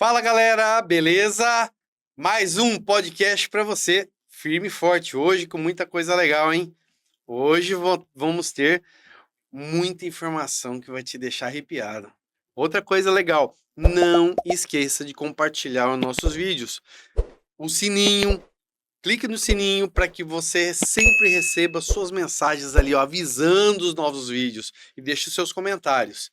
Fala galera, beleza? Mais um podcast para você, firme e forte. Hoje com muita coisa legal, hein? Hoje vamos ter muita informação que vai te deixar arrepiado. Outra coisa legal, não esqueça de compartilhar os nossos vídeos. O sininho, clique no sininho para que você sempre receba suas mensagens ali, ó, avisando os novos vídeos e deixe os seus comentários.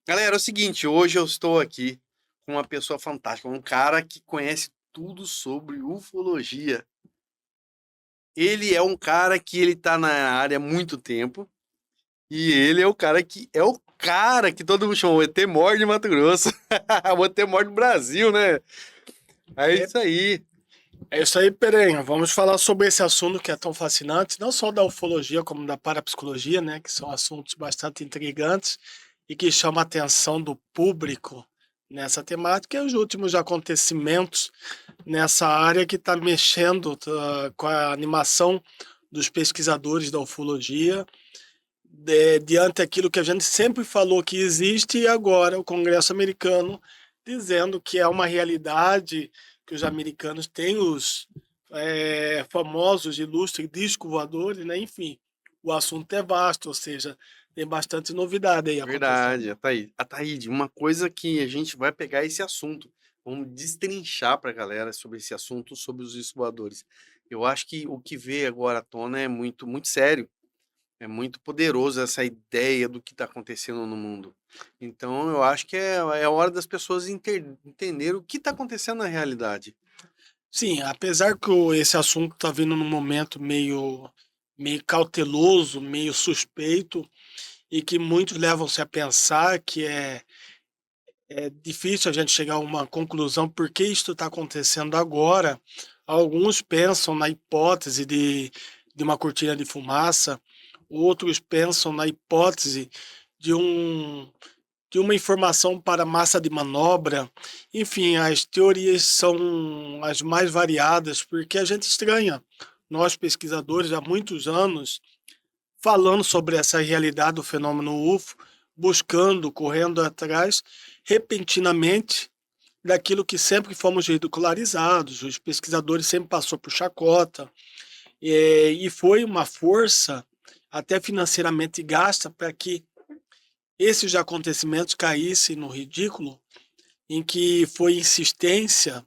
Galera, é o seguinte, hoje eu estou aqui com uma pessoa fantástica, um cara que conhece tudo sobre ufologia. Ele é um cara que ele tá na área há muito tempo e ele é o cara que todo mundo chama o ET-Mor de Mato Grosso. O ET-Mor do Brasil, né? É É, isso aí. é isso aí, Perenha. Vamos falar sobre esse assunto que é tão fascinante, não só da ufologia, como da parapsicologia, né? Que são assuntos bastante intrigantes e que chamam a atenção do público nessa temática e os últimos acontecimentos nessa área que está mexendo com a animação dos pesquisadores da ufologia, diante daquilo que a gente sempre falou que existe e agora o Congresso americano dizendo que é uma realidade, que os americanos têm os famosos ilustres discos voadores, né? Enfim, o assunto é vasto, ou seja, tem bastante novidade aí acontecendo. Verdade, Ataíde, uma coisa que a gente vai pegar esse assunto, vamos destrinchar para a galera sobre esse assunto, sobre os discos voadores. Eu acho que o que veio agora à tona é muito, muito sério. É muito poderoso essa ideia do que está acontecendo no mundo. Então, eu acho que é hora das pessoas entenderem o que está acontecendo na realidade. Sim, apesar que esse assunto está vindo num momento meio cauteloso, meio suspeito, e que muitos levam-se a pensar que é difícil a gente chegar a uma conclusão por que isto está acontecendo agora. Alguns pensam na hipótese de uma cortina de fumaça, outros pensam na hipótese de de uma informação para massa de manobra. Enfim, as teorias são as mais variadas, porque a gente estranha. Nós, pesquisadores, há muitos anos, falando sobre essa realidade do fenômeno UFO, buscando, correndo atrás, repentinamente, daquilo que sempre fomos ridicularizados, os pesquisadores sempre passou por chacota, e foi uma força, até financeiramente gasta, para que esses acontecimentos caíssem no ridículo, em que foi insistência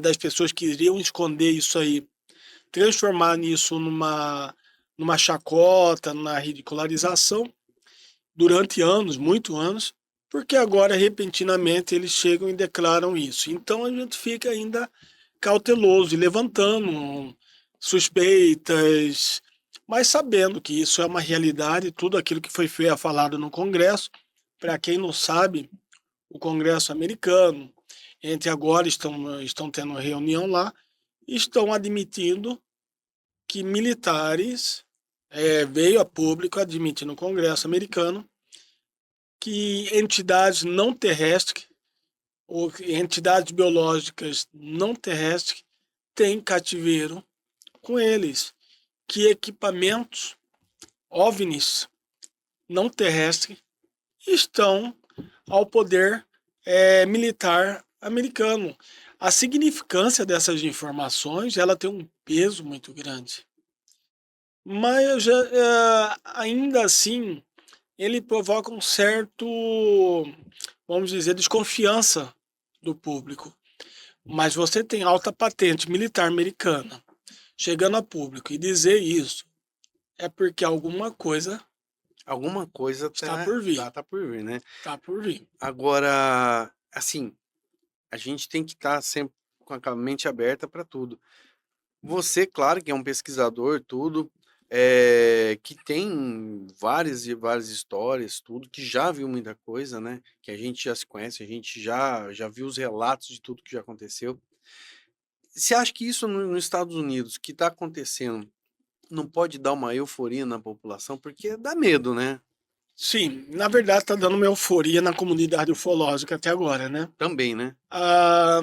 das pessoas que iriam esconder isso aí, transformar isso numa chacota, na ridicularização, durante anos, muitos anos, porque agora, repentinamente, eles chegam e declaram isso. Então a gente fica ainda cauteloso e levantando suspeitas, mas sabendo que isso é uma realidade, tudo aquilo que foi falado no Congresso. Para quem não sabe, o Congresso americano, entre agora estão tendo reunião lá, e estão admitindo que militares, veio a público admitir no Congresso americano que entidades não terrestres ou entidades biológicas não terrestres têm cativeiro com eles, que equipamentos OVNIs não terrestres estão ao poder militar americano. A significância dessas informações ela tem um peso muito grande, mas ainda assim ele provoca um certo, vamos dizer, desconfiança do público. Mas você tem alta patente militar americana chegando a público e dizer isso é porque Alguma coisa está por vir, tá por vir, né? está por vir. Agora, assim, a gente tem que estar sempre com a mente aberta para tudo. Você, claro, que é um pesquisador, tudo, que tem várias e várias histórias, tudo, que já viu muita coisa, né? Que a gente já se conhece, a gente já viu os relatos de tudo que já aconteceu. Você acha que isso nos Estados Unidos, que está acontecendo, não pode dar uma euforia na população? Porque dá medo, né? Sim, na verdade está dando uma euforia na comunidade ufológica até agora, né? Também, né? Ah,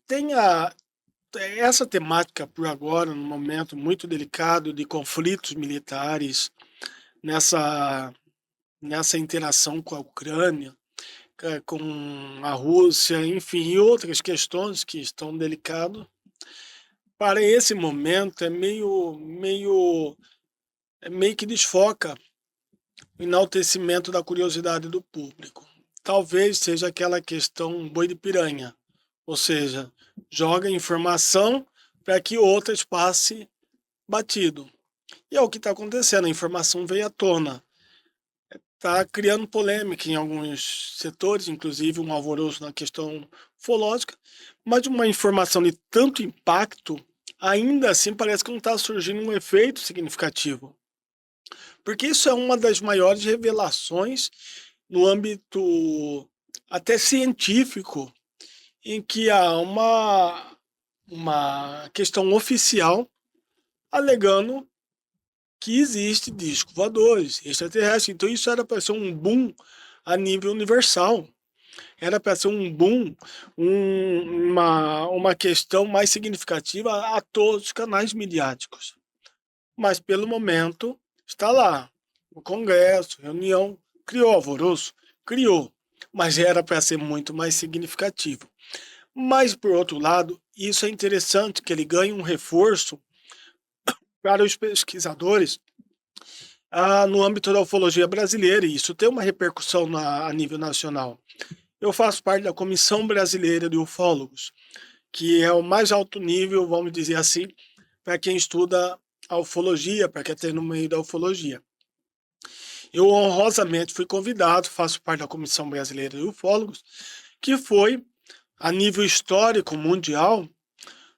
tem essa temática por agora, num momento muito delicado de conflitos militares, nessa interação com a Ucrânia, com a Rússia, enfim, e outras questões que estão delicadas. Para esse momento é meio que desfoca o enaltecimento da curiosidade do público. Talvez seja aquela questão boi de piranha, ou seja, joga informação para que outras passe batido. E é o que está acontecendo, a informação veio à tona. Está criando polêmica em alguns setores, inclusive um alvoroço na questão ufológica, mas uma informação de tanto impacto, ainda assim parece que não está surgindo um efeito significativo. Porque isso é uma das maiores revelações no âmbito até científico, em que há uma questão oficial alegando que existe discos voadores, extraterrestres. Então isso era para ser um boom a nível universal. Era para ser um boom, uma questão mais significativa a todos os canais midiáticos. Mas pelo momento está lá, no Congresso, reunião, criou alvoroço? Criou, mas era para ser muito mais significativo. Mas, por outro lado, isso é interessante, que ele ganha um reforço para os pesquisadores no âmbito da ufologia brasileira, e isso tem uma repercussão a nível nacional. Eu faço parte da Comissão Brasileira de Ufólogos, que é o mais alto nível, vamos dizer assim, para quem estuda a ufologia, para quem está no meio da ufologia. Eu honrosamente fui convidado, faço parte da Comissão Brasileira de Ufólogos, que foi, a nível histórico mundial,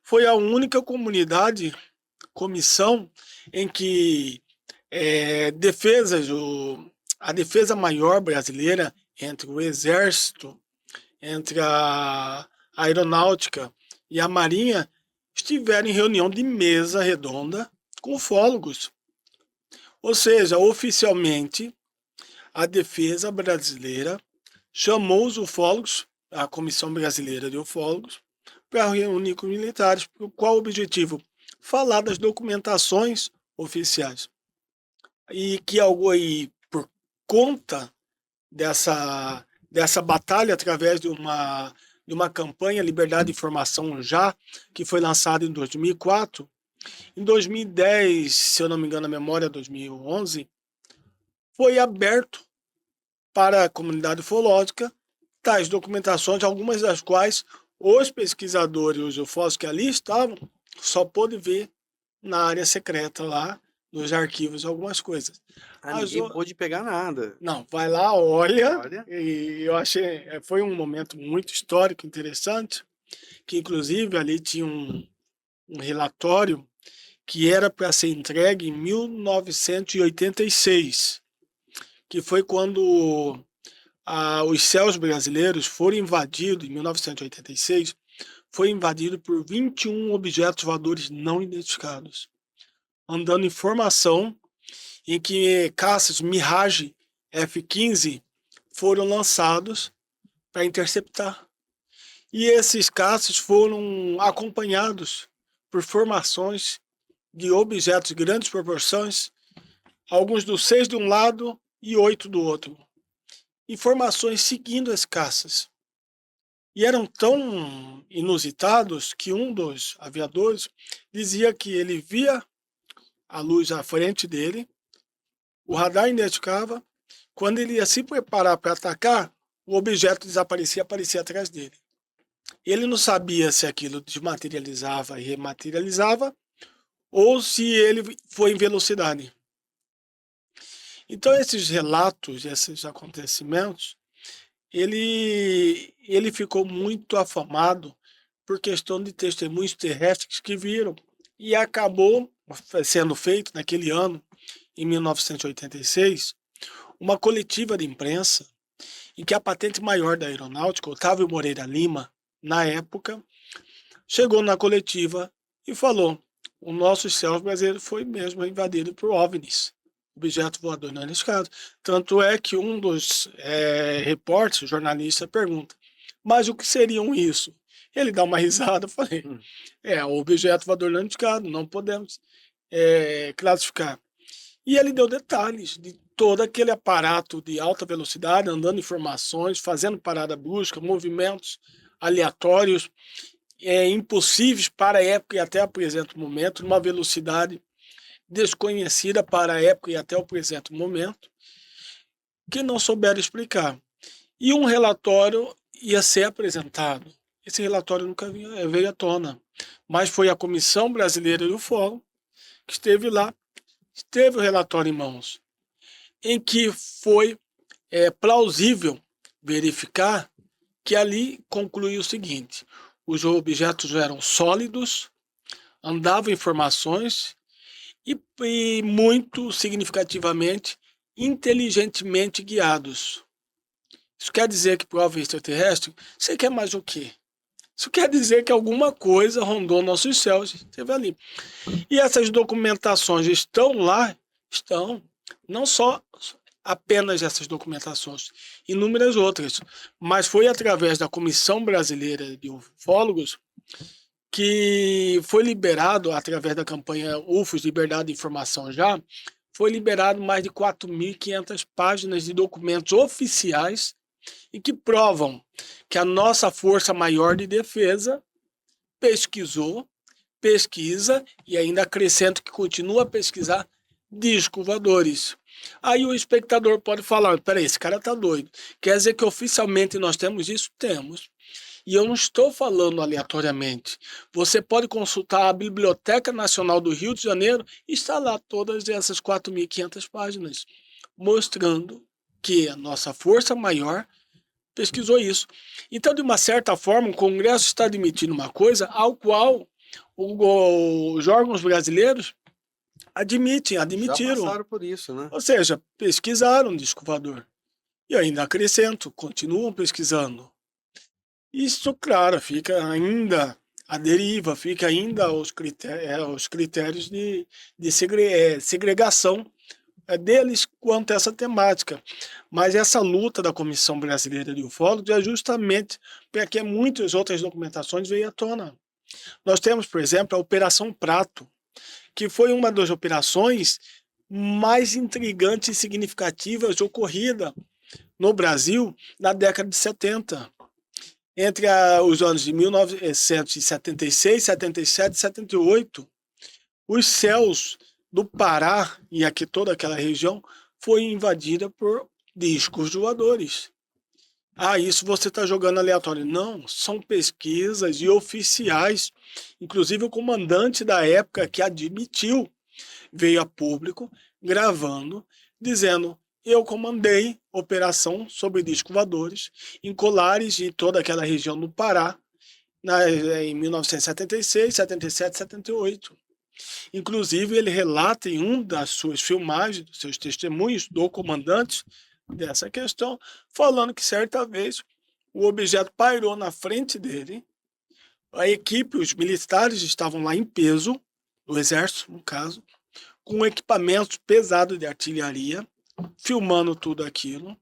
foi a única comissão em que a defesa maior brasileira, entre o Exército, entre a Aeronáutica e a Marinha, estiveram em reunião de mesa redonda com ufólogos. Ou seja, oficialmente, a defesa brasileira chamou os ufólogos, a Comissão Brasileira de Ufólogos, para reunir com militares. Qual o objetivo? Falar das documentações oficiais. E que algo aí, por conta dessa batalha, através de uma campanha Liberdade de Informação Já, que foi lançada em 2004, em 2010, se eu não me engano a memória, 2011, foi aberto para a comunidade ufológica tais documentações, algumas das quais os pesquisadores, os ufólogos que ali estavam, só pôde ver na área secreta lá, nos arquivos, algumas coisas. Ninguém pôde pegar nada. Não, vai lá, olha. E eu achei, foi um momento muito histórico, interessante, que inclusive ali tinha um relatório que era para ser entregue em 1986, que foi quando os céus brasileiros foram invadidos, em 1986, foi invadido por 21 objetos voadores não identificados, andando em formação, em que caças Mirage F-15 foram lançados para interceptar. E esses caças foram acompanhados por formações de objetos de grandes proporções, alguns dos 6 de um lado e 8 do outro. Informações seguindo as caças. E eram tão inusitados que um dos aviadores dizia que ele via a luz à frente dele, o radar identificava, quando ele ia se preparar para atacar, o objeto desaparecia, aparecia atrás dele. Ele não sabia se aquilo desmaterializava e rematerializava, ou se ele foi em velocidade. Então esses relatos, esses acontecimentos, ele ficou muito afamado por questão de testemunhos terrestres que viram, e acabou sendo feito naquele ano, em 1986, uma coletiva de imprensa em que a patente maior da aeronáutica, Otávio Moreira Lima, na época, chegou na coletiva e falou: o nosso céu brasileiro foi mesmo invadido por OVNIs, objeto voador não identificado. Tanto é que um dos repórteres, jornalista, pergunta: mas o que seriam isso? Ele dá uma risada, falei: objeto voador não identificado, não podemos classificar. E ele deu detalhes de todo aquele aparato de alta velocidade, andando informações, fazendo parada brusca, movimentos aleatórios, impossíveis para a época e até o presente momento, numa velocidade desconhecida para a época e até o presente momento, que não souberam explicar. E um relatório ia ser apresentado. Esse relatório nunca veio à tona, mas foi a Comissão Brasileira do Fórum que esteve lá, teve o relatório em mãos, em que foi plausível verificar que ali concluiu o seguinte: os objetos eram sólidos, andavam informações e muito significativamente, inteligentemente guiados. Isso quer dizer que prova extraterrestre? Você quer mais o quê? Isso quer dizer que alguma coisa rondou nossos céus, esteve ali. E essas documentações estão lá? Estão. Não só apenas essas documentações, inúmeras outras. Mas foi através da Comissão Brasileira de Ufólogos que foi liberado, através da campanha UFOS, Liberdade de Informação Já, foi liberado mais de 4.500 páginas de documentos oficiais e que provam que a nossa Força Maior de Defesa pesquisou, pesquisa e ainda acrescento que continua a pesquisar discos voadores. Aí o espectador pode falar: peraí, esse cara tá doido. Quer dizer que oficialmente nós temos isso? Temos. E eu não estou falando aleatoriamente. Você pode consultar a Biblioteca Nacional do Rio de Janeiro e está lá todas essas 4.500 páginas, mostrando que a nossa Força Maior pesquisou isso. Então, de uma certa forma, o Congresso está admitindo uma coisa ao qual os órgãos brasileiros Já admitiram. passaram por isso, né? Ou seja, pesquisaram disco voador. E ainda acrescento, continuam pesquisando. Isso, claro, fica ainda a deriva, fica ainda os critérios de segregação deles quanto a essa temática. Mas essa luta da Comissão Brasileira de Ufólogos é justamente porque muitas outras documentações veio à tona. Nós temos, por exemplo, a Operação Prato, que foi uma das operações mais intrigantes e significativas ocorrida no Brasil na década de 70. Entre os anos de 1976, 77 e 78, os céus do Pará e aqui toda aquela região foi invadida por discos voadores. Ah, isso você está jogando aleatório. Não, são pesquisas e oficiais. Inclusive o comandante da época que admitiu, veio a público gravando, dizendo: eu comandei operação sobre discos voadores em Colares e toda aquela região do Pará, em 1976, 77, 78. Inclusive, ele relata em uma das suas filmagens, dos seus testemunhos do comandante dessa questão, falando que certa vez o objeto pairou na frente dele, a equipe, os militares estavam lá em peso, do exército, no caso, com equipamentos pesados de artilharia, filmando tudo aquilo.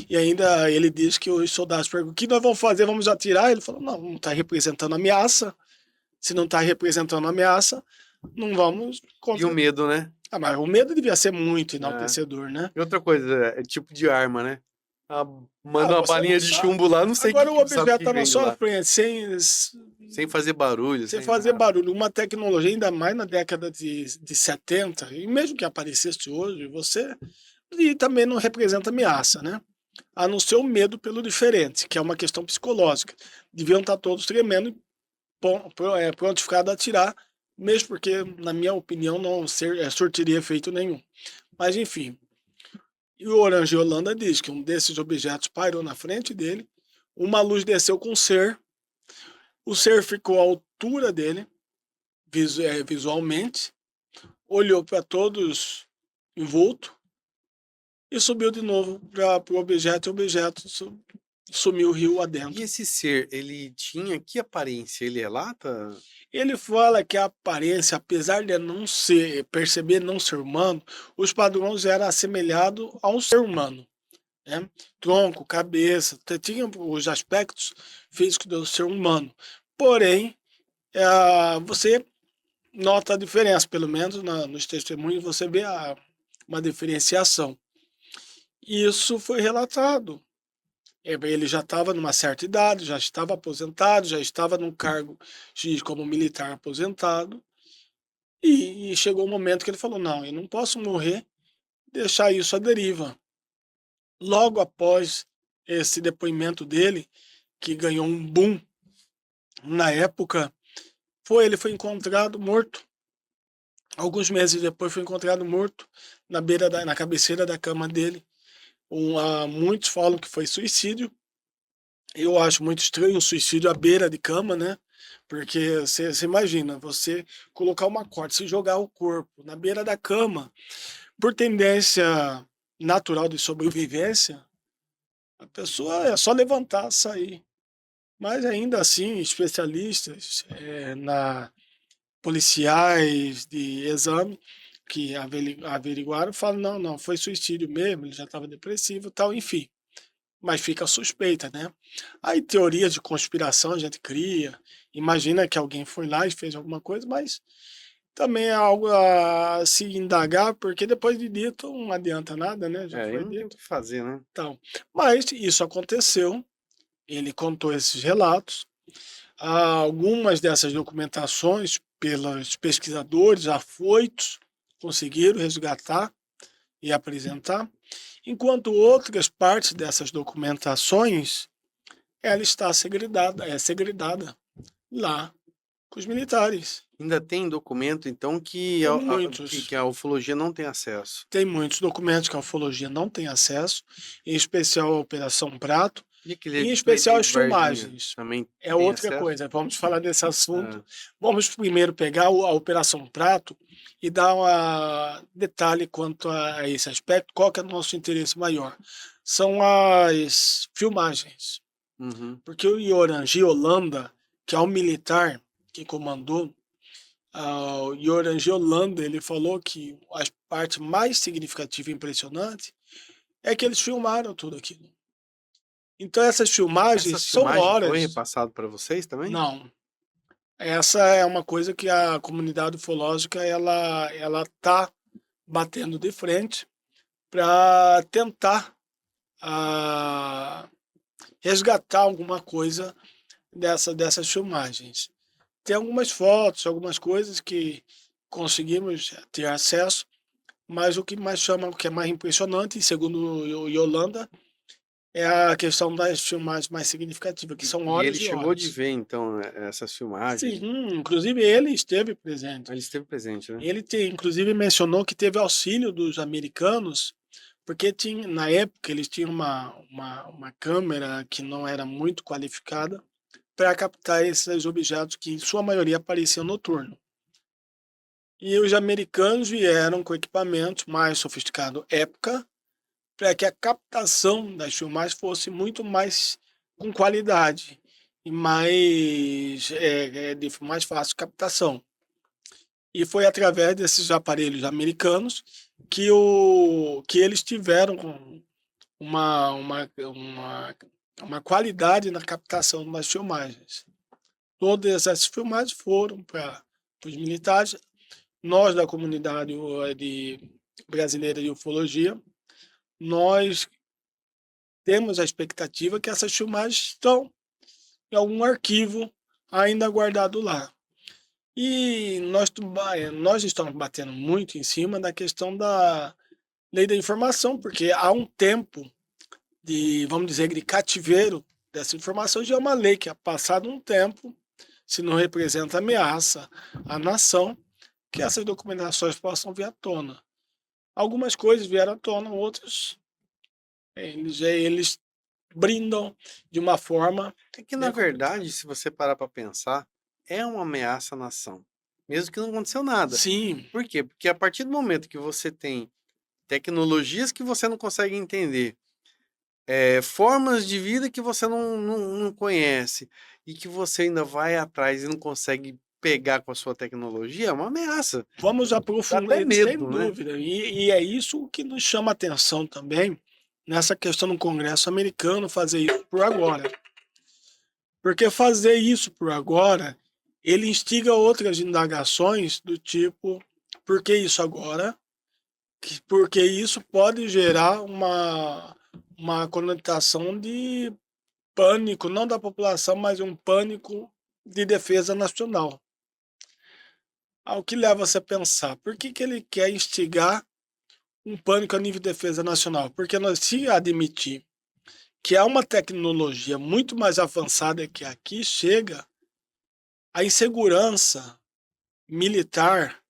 E ainda ele diz que os soldados perguntam: o que nós vamos fazer? Vamos atirar? Ele falou: não está representando ameaça. Se não está representando ameaça, não vamos E o medo, né? Ah, mas o medo devia ser muito enaltecedor, né? E outra coisa, é tipo de arma, né? Manda uma você balinha não de sabe. chumbo lá, não sei Agora o sabe objeto que está na vem sua lá. frente, Sem fazer barulho. sem sem fazer nada. barulho. Uma tecnologia, ainda mais na década de 70, e mesmo que aparecesse hoje, você. E também não representa ameaça, né? A não ser o medo pelo diferente, que é uma questão psicológica. Deviam estar todos tremendo e prontificados a atirar, mesmo porque, na minha opinião, não surtiria efeito nenhum. Mas, enfim. E o Orange Holanda diz que um desses objetos pairou na frente dele, uma luz desceu com o ser ficou à altura dele, visualmente, olhou para todos envolto e subiu de novo para o objeto, e o objeto sumiu o rio E adentro. esse ser, ele tinha que aparência? Ele relata? Ele fala que a aparência, apesar de não ser, perceber não ser humano, os padrões eram assemelhados a um ser humano. Né? Tronco, cabeça, tinha os aspectos físicos do ser humano. Porém, você nota a diferença, pelo menos nos testemunhos você vê uma diferenciação. isso foi relatado. Ele já estava numa certa idade, já estava aposentado, já estava num cargo X como militar aposentado, e chegou um momento que ele falou: "Não, eu não posso morrer, deixar isso à deriva". Logo após esse depoimento dele, que ganhou um boom na época, ele foi encontrado morto. Alguns meses depois foi encontrado morto na cabeceira da cama dele. Muitos falam que foi suicídio. Eu acho muito estranho o suicídio à beira de cama, né? Porque você imagina, você colocar uma corda, se jogar o corpo na beira da cama, por tendência natural de sobrevivência, a pessoa é só levantar, sair. Mas ainda assim, especialistas policiais de exame que averiguaram falam: não, não, foi suicídio mesmo, ele já estava depressivo e tal, enfim. Mas fica a suspeita, né? Aí teorias de conspiração a gente cria, imagina que alguém foi lá e fez alguma coisa, mas também é algo a se indagar, porque depois de dito não adianta nada, né? Já E foi não tem o dito. que fazer, né? Então, mas isso aconteceu, ele contou esses relatos. Algumas dessas documentações, pelos pesquisadores afoitos, conseguiram resgatar e apresentar, enquanto outras partes dessas documentações ela está segredada lá com os militares. Ainda tem documento, então, que Tem que muitos, a ufologia não tem acesso. tem muitos documentos que a ufologia não tem acesso, em especial a Operação Prato, E e em aquele especial ET as de Varginha filmagens. também É tem outra acesso? coisa, vamos falar desse assunto. Ah, Vamos primeiro pegar a Operação Prato e dar um detalhe quanto a esse aspecto, qual que é o nosso interesse maior. São as filmagens, uhum. porque o Iorangi Holanda, que é um militar que comandou, o Iorangi Holanda, ele falou que a parte mais significativa e impressionante é que eles filmaram tudo aquilo. Então essas Essa filmagens são filmagem foi horas. repassada para vocês também? Não, essa é uma coisa que a comunidade ufológica ela tá batendo de frente para tentar ah, resgatar alguma coisa dessas filmagens. Tem algumas fotos, algumas coisas que conseguimos ter acesso, mas o que mais chama, o que é mais impressionante, segundo o Yolanda, é a questão das filmagens mais significativas, que são E horas ele e chegou de horas. ver, então, essas filmagens. Sim, inclusive ele esteve presente. Ele esteve presente, né? Inclusive mencionou que teve auxílio dos americanos, porque tinha, na época eles tinham uma câmera que não era muito qualificada para captar esses objetos que, em sua maioria, apareciam noturno. E os americanos vieram com equipamentos mais sofisticados época, para que a captação das filmagens fosse muito mais com qualidade e de mais fácil captação. E foi através desses aparelhos americanos que eles tiveram uma, uma, uma, uma qualidade na captação das filmagens. Todas essas filmagens foram para os militares. Nós, da comunidade brasileira de ufologia, nós temos a expectativa que essas filmagens estão em algum arquivo ainda guardado lá. E nós estamos batendo muito em cima da questão da lei da informação, porque há um tempo vamos dizer, de cativeiro dessa informação, já é uma lei que, passado um tempo, se não representa ameaça à nação, que essas documentações possam vir à tona. Algumas coisas vieram à tona, outras eles brindam de uma forma É que, na meio verdade, complicada. se você parar para pensar, é uma ameaça à nação, mesmo que não aconteceu nada. Sim, Por quê? Porque a partir do momento que você tem tecnologias que você não consegue entender, formas de vida que você não conhece e que você ainda vai atrás e não consegue pegar com a sua tecnologia, é uma ameaça. vamos Dá até aprofundar, sem medo, né? dúvida. E é isso que nos chama a atenção também nessa questão do Congresso americano fazer isso por agora. Porque fazer isso por agora, ele instiga outras indagações do tipo, por que isso agora? porque isso pode gerar uma conotação de pânico, não da população, mas um pânico de defesa nacional. Ao que leva você a pensar, por que que ele quer instigar um pânico a nível de defesa nacional? Porque nós, se admitir que há uma tecnologia muito mais avançada que aqui chega, a insegurança militar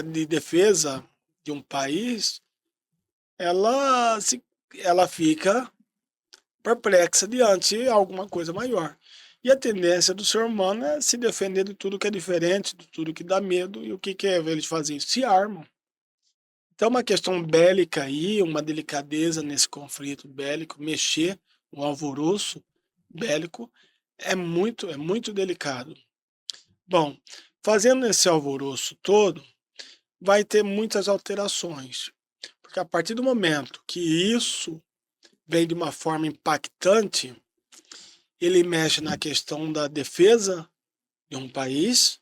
de defesa de um país, ela, se, ela fica perplexa diante de alguma coisa maior. E a tendência do ser humano é se defender de tudo que é diferente, de tudo que dá medo. E o que eles fazem? Se armam. Então, uma questão bélica aí, uma delicadeza nesse conflito bélico, mexer, um alvoroço bélico, é muito delicado. Bom, fazendo esse alvoroço todo, vai ter muitas alterações, porque a partir do momento que isso vem de uma forma impactante, ele mexe na questão da defesa de um país,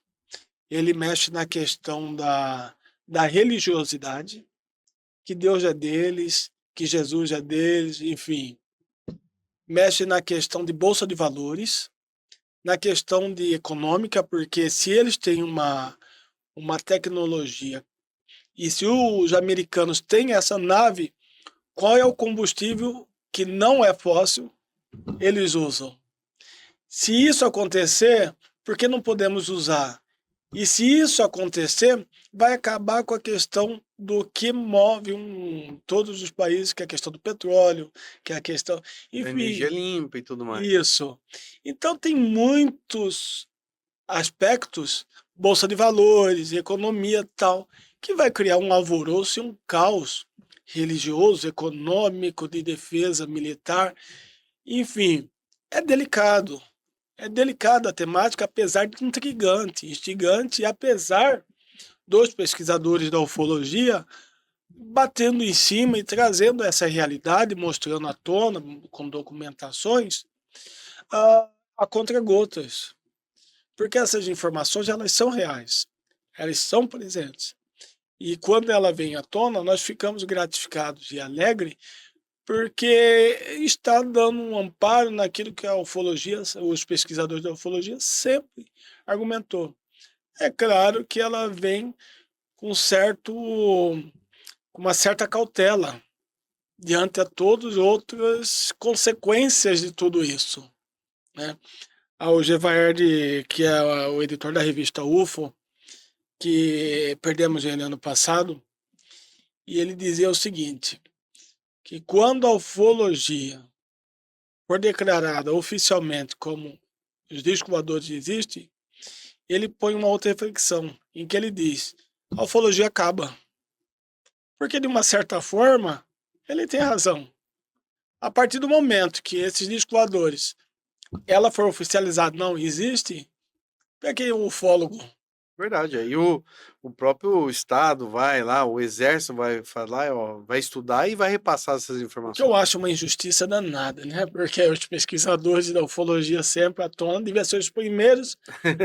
ele mexe na questão da religiosidade, que Deus é deles, que Jesus é deles, enfim. Mexe na questão de bolsa de valores, na questão de econômica, porque se eles têm uma tecnologia e se os americanos têm essa nave, qual é o combustível que não é fóssil eles usam? Se isso acontecer, por que não podemos usar? E se isso acontecer, vai acabar com a questão do que move todos os países, que é a questão do petróleo, que é a questão. Da energia Enfim, limpa e tudo mais. isso. Então, tem muitos aspectos, bolsa de valores, economia e tal, que vai criar um alvoroço e um caos religioso, econômico, de defesa militar. Enfim, é delicado. É delicada a temática, apesar de intrigante, instigante, e apesar dos pesquisadores da ufologia batendo em cima e trazendo essa realidade, mostrando à tona, com documentações, a contra-gotas. Porque essas informações, elas são reais, elas são presentes. E quando ela vem à tona, nós ficamos gratificados e alegres, porque está dando um amparo naquilo que a ufologia, os pesquisadores da ufologia sempre argumentou. É claro que ela vem com com uma certa cautela diante a todas as outras consequências de tudo isso, né? O Gevaerd, que é o editor da revista UFO, que perdemos ele ano passado, e ele dizia o seguinte, que quando a ufologia for declarada oficialmente como os discos voadores existem, ele põe uma outra reflexão, em que ele diz, a ufologia acaba. Porque, de uma certa forma, ele tem razão. A partir do momento que esses discos voadores, ela for oficializada, não existe, para que o ufólogo? Verdade. Aí o próprio Estado vai lá, o Exército vai falar, ó, vai estudar e vai repassar essas O que eu informações. acho uma injustiça danada, né? Porque os pesquisadores da ufologia sempre à tona deviam ser os primeiros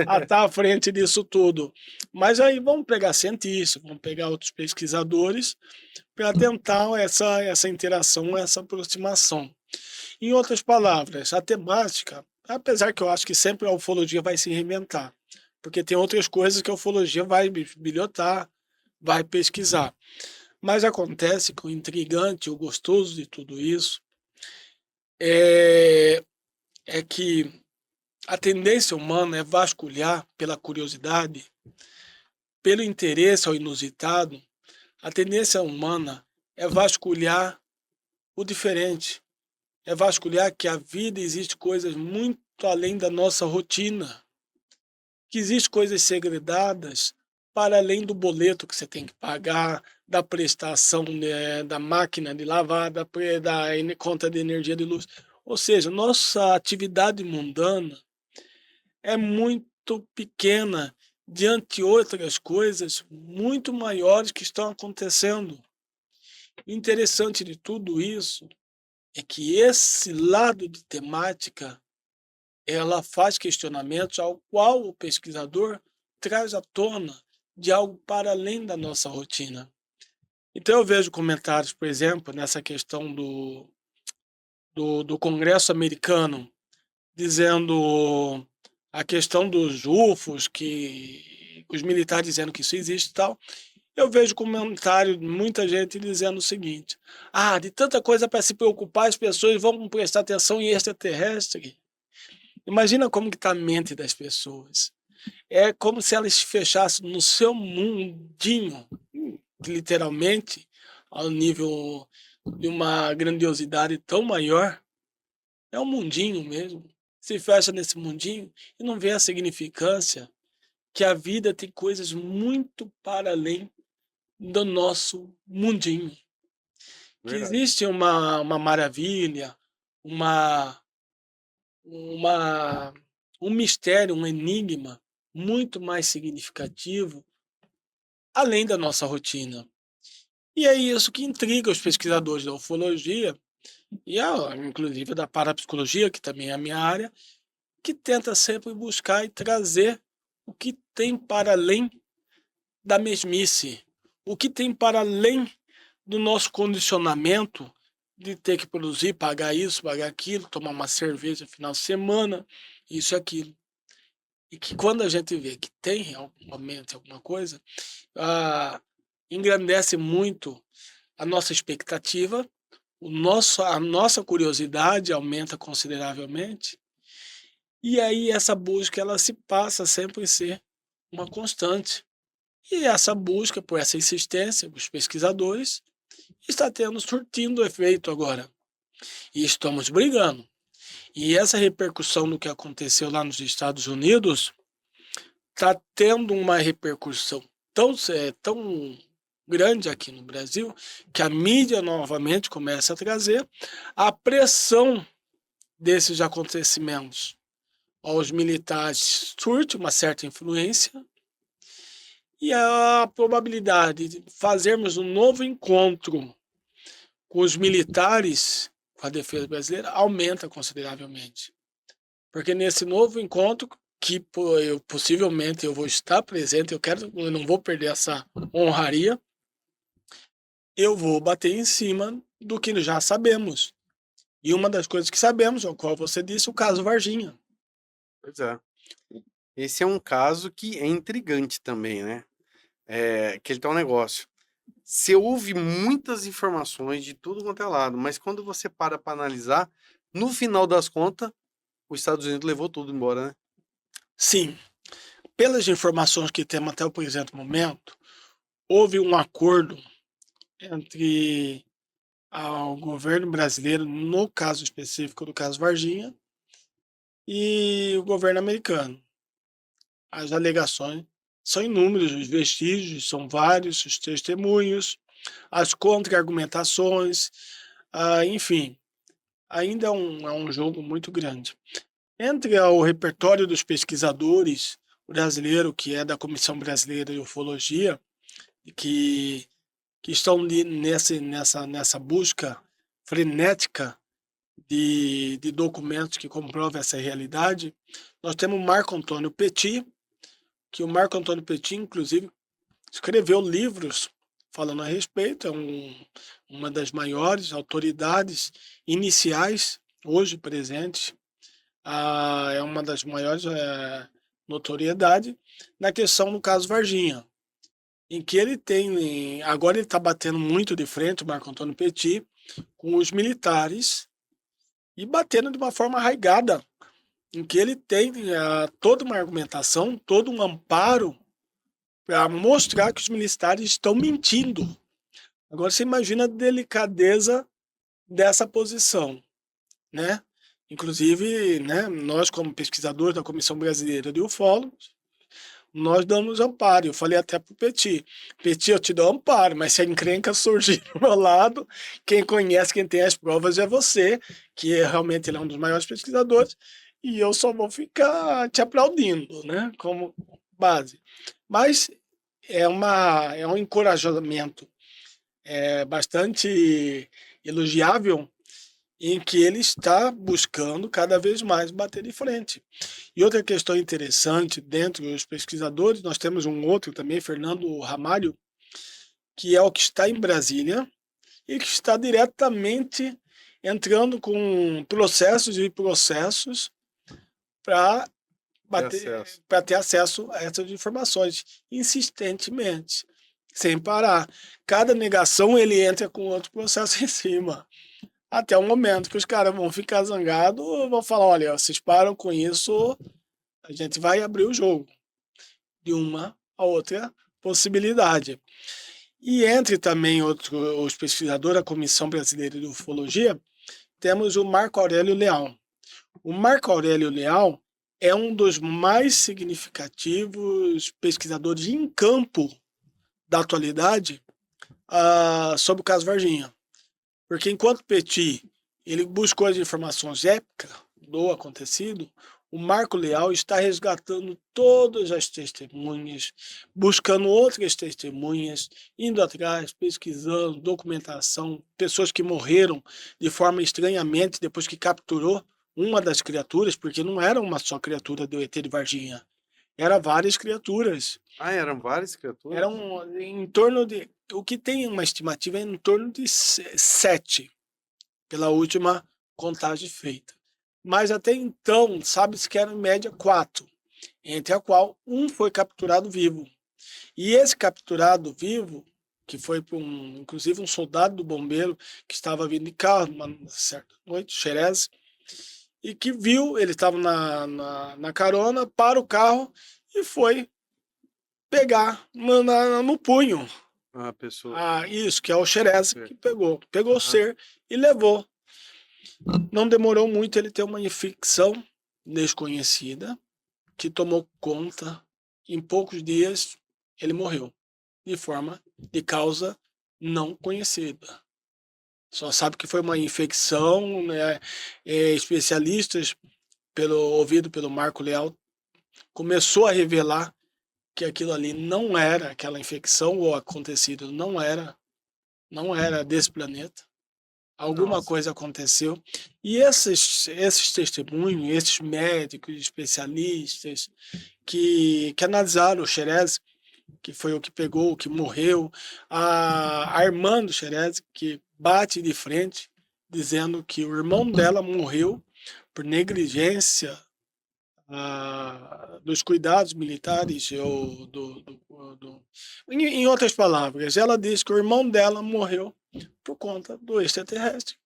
a estar à frente disso tudo. Mas aí vamos pegar cientistas, vamos pegar outros pesquisadores para tentar essa interação, essa aproximação. Em outras palavras, a temática, apesar que eu acho que sempre a ufologia vai se reinventar, porque tem outras coisas que a ufologia vai bilhotar, vai pesquisar. Mas acontece que o intrigante, o gostoso de tudo isso é, é que a tendência humana é vasculhar pela curiosidade, pelo interesse ao inusitado. A tendência humana é vasculhar o diferente, é vasculhar que a vida existe coisas muito além da nossa rotina, que existe coisas segredadas para além do boleto que você tem que pagar, da prestação, né, da máquina de lavar, da conta de energia de luz. Ou seja, nossa atividade mundana é muito pequena diante de outras coisas muito maiores que estão acontecendo. O interessante de tudo isso é que esse lado de temática, ela faz questionamentos ao qual o pesquisador traz à tona de algo para além da nossa rotina. Então eu vejo comentários, por exemplo, nessa questão do Congresso americano, dizendo a questão dos UFOs, que os militares dizendo que isso existe e tal. Eu vejo comentário de muita gente dizendo o seguinte: ah, de tanta coisa para se preocupar, as pessoas vão prestar atenção em extraterrestre. Imagina como que está a mente das pessoas. É como se elas se fechassem no seu mundinho, literalmente, ao nível de uma grandiosidade tão maior. É um mundinho mesmo. Se fecha nesse mundinho e não vê a significância que a vida tem coisas muito para além do nosso mundinho. Que Verdade. existe uma maravilha, uma, uma, um mistério, um enigma muito mais significativo além da nossa rotina. E é isso que intriga os pesquisadores da ufologia e, inclusive, da parapsicologia, que também é a minha área, que tenta sempre buscar e trazer o que tem para além da mesmice, o que tem para além do nosso condicionamento de ter que produzir, pagar isso, pagar aquilo, tomar uma cerveja no final de semana, isso e aquilo. E que quando a gente vê que tem realmente alguma coisa, ah, engrandece muito a nossa expectativa, a nossa curiosidade aumenta consideravelmente, e aí essa busca ela se passa sempre a ser uma constante. E essa busca por essa insistência dos pesquisadores está surtindo efeito agora. E estamos brigando. E essa repercussão do que aconteceu lá nos Estados Unidos está tendo uma repercussão tão grande aqui no Brasil que a mídia novamente começa a trazer a pressão desses acontecimentos aos militares surte uma certa influência e a probabilidade de fazermos um novo encontro com os militares, com a defesa brasileira, aumenta consideravelmente. Porque nesse novo encontro, que possivelmente eu vou estar presente, eu não vou perder essa honraria, eu vou bater em cima do que já sabemos. E uma das coisas que sabemos, ao qual você disse, o caso Varginha. Pois é. Esse é um caso que é intrigante também, né? Que ele tá um negócio. Você ouve muitas informações de tudo quanto é lado, mas quando você para analisar, no final das contas, os Estados Unidos levou tudo embora, né? Sim, pelas informações que temos até o presente momento, houve um acordo entre o governo brasileiro, no caso específico do caso Varginha, e o governo americano. As alegações são inúmeras, os vestígios são vários, os testemunhos, as contra-argumentações, enfim, ainda é um jogo muito grande. Entre o repertório dos pesquisadores brasileiro, que é da Comissão Brasileira de Ufologia, que, que estão nessa busca frenética de documentos que comprovam essa realidade, nós temos o Marco Antônio Petit, que o Marco Antônio Petit, inclusive, escreveu livros falando a respeito, uma das maiores autoridades iniciais, hoje presentes, é uma das maiores notoriedade na questão do caso Varginha, em que ele tem, agora ele está batendo muito de frente, o Marco Antônio Petit, com os militares e batendo de uma forma arraigada, em que ele tem toda uma argumentação, todo um amparo para mostrar que os militares estão mentindo. Agora você imagina a delicadeza dessa posição, né? Inclusive, né, nós como pesquisadores da Comissão Brasileira de Ufólogos, nós damos amparo. Eu falei até para o Petit, Petit, eu te dou amparo, mas se a encrenca surgir do meu lado, quem conhece, quem tem as provas é você, que realmente ele é um dos maiores pesquisadores, e eu só vou ficar te aplaudindo, né, como base. Mas é um encorajamento bastante elogiável em que ele está buscando cada vez mais bater de frente. E outra questão interessante, dentro dos pesquisadores, nós temos um outro também, Fernando Ramalho, que é o que está em Brasília e que está diretamente entrando com processos e processos para Ter acesso. ter acesso a essas informações insistentemente, sem parar. Cada negação ele entra com outro processo em cima. Até o momento que os caras vão ficar zangados, vão falar: olha, vocês param com isso, a gente vai abrir o jogo de uma a outra possibilidade. E entre também os pesquisadores da Comissão Brasileira de Ufologia, temos o Marco Aurélio Leal. O Marco Aurélio Leal é um dos mais significativos pesquisadores em campo da atualidade sobre o caso Varginha. Porque enquanto Petit ele buscou as informações épicas do acontecido, o Marco Leal está resgatando todas as testemunhas, buscando outras testemunhas, indo atrás, pesquisando, documentação, pessoas que morreram de forma estranhamente depois que capturou uma das criaturas, porque não era uma só criatura do ET de Varginha, eram várias criaturas. Ah, eram várias criaturas? Eram em torno de... O que tem uma estimativa é em torno de 7, pela última contagem feita. Mas até então, sabe-se que eram em média 4, entre a qual um foi capturado vivo. E esse capturado vivo, que foi por inclusive um soldado do bombeiro que estava vindo de carro uma certa noite, Xerez, e que viu, ele estava na carona, para o carro e foi pegar no punho. A pessoa. Isso, que é o Xerez, que pegou o Ah. ser e levou. Não demorou muito ele ter uma infecção desconhecida que tomou conta. Em poucos dias ele morreu de causa não conhecida. Só sabe que foi uma infecção, né? Especialistas ouvido pelo Marco Leal começou a revelar que aquilo ali não era aquela infecção ou acontecido não era desse planeta. Alguma Nossa. coisa aconteceu. E esses testemunhos, esses médicos, especialistas que analisaram o Xerez, que foi o que pegou, o que morreu, a irmã do Xerez, que bate de frente, dizendo que o irmão dela morreu por negligência dos cuidados militares, ou em outras palavras, ela diz que o irmão dela morreu por conta do extraterrestre.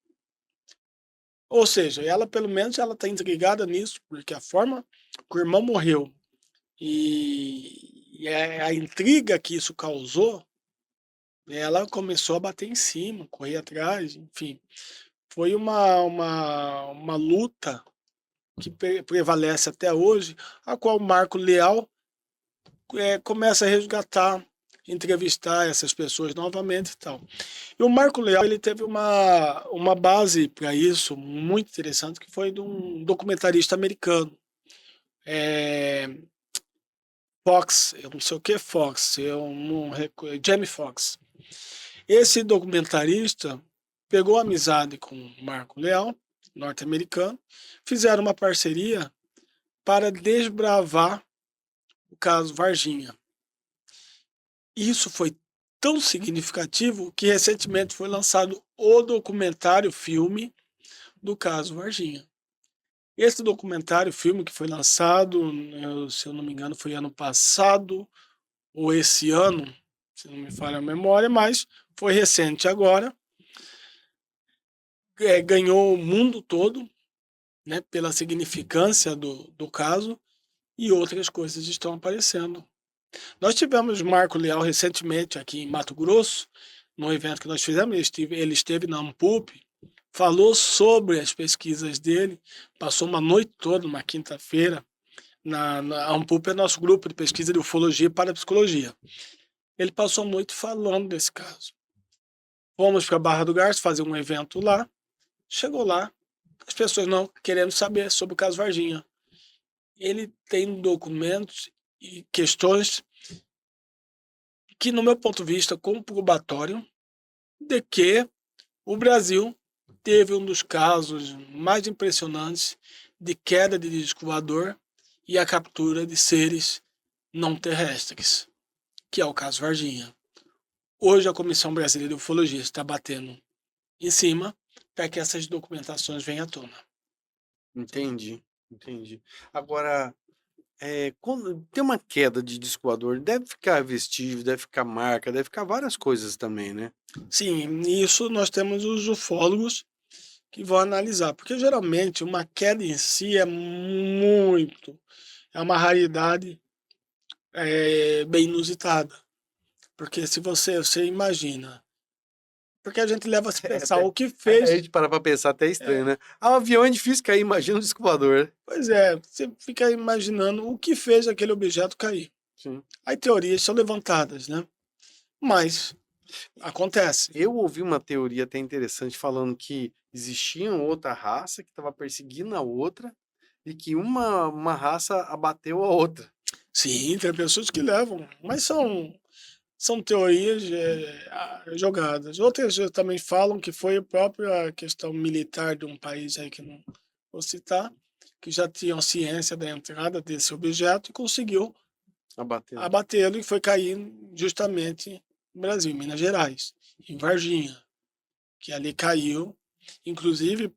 Ou seja, ela pelo menos ela está intrigada nisso, porque a forma que o irmão morreu e a intriga que isso causou, ela começou a bater em cima, correr atrás, enfim. Foi uma luta que prevalece até hoje, a qual o Marco Leal começa a resgatar, entrevistar essas pessoas novamente e tal. E o Marco Leal ele teve uma base para isso muito interessante, que foi de um documentarista americano, Fox, eu não sei o que Fox, eu não reconheço, Jamie Foxx. Esse documentarista pegou amizade com o Marco Leal, norte-americano, fizeram uma parceria para desbravar o caso Varginha. Isso foi tão significativo que recentemente foi lançado o documentário filme do caso Varginha. Esse documentário filme que foi lançado, se eu não me engano, foi ano passado ou esse ano, se não me falha a memória, mas foi recente agora. Ganhou o mundo todo, né, pela significância do caso, e outras coisas estão aparecendo. Nós tivemos Marco Leal recentemente aqui em Mato Grosso, num evento que nós fizemos, ele esteve na Ampup, falou sobre as pesquisas dele, passou uma noite toda, uma quinta-feira, a Ampup é nosso grupo de pesquisa de ufologia para psicologia. Ele passou a noite falando desse caso. Fomos para Barra do Garça fazer um evento lá, chegou lá, as pessoas não querendo saber sobre o caso Varginha. Ele tem documentos e questões que, no meu ponto de vista, comprobatório de que o Brasil teve um dos casos mais impressionantes de queda de disco voador e a captura de seres não terrestres, que é o caso Varginha. Hoje a Comissão Brasileira de Ufologia está batendo em cima para que essas documentações venham à tona. Entendi, entendi. Agora, quando tem uma queda de disco voador, deve ficar vestígio, deve ficar marca, deve ficar várias coisas também, né? Sim, nisso nós temos os ufólogos que vão analisar, porque geralmente uma queda em si é uma raridade bem inusitada. Porque se você imagina, porque a gente leva a se pensar o que A fez. gente para pra pensar até é estranho, É, né? Ah, o avião é difícil cair, imagina um disco voador. pois é, você fica imaginando o que fez aquele objeto cair. Sim. Aí teorias são levantadas, né? Mas acontece. Eu ouvi uma teoria até interessante falando que existia outra raça que estava perseguindo a outra e que uma raça abateu a outra. Sim, tem pessoas que levam, mas são teorias jogadas. Outras também falam que foi a própria questão militar de um país aí que não vou citar, que já tinham ciência da entrada desse objeto e conseguiu Abateu. abatê-lo e foi cair justamente no Brasil, em Minas Gerais, em Varginha, que ali caiu. Inclusive,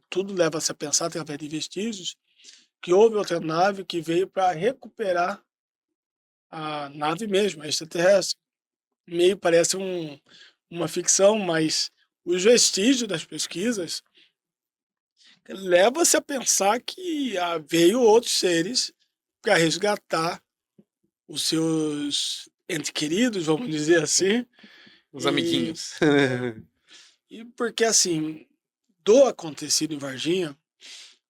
tudo leva-se a pensar, através de vestígios, que houve outra nave que veio para recuperar a nave mesmo, a extraterrestre. Meio parece uma ficção, mas os vestígios das pesquisas levam-se a pensar que veio outros seres para resgatar os seus entes queridos, vamos dizer assim. Os E, amiguinhos. e porque, assim, do acontecido em Varginha,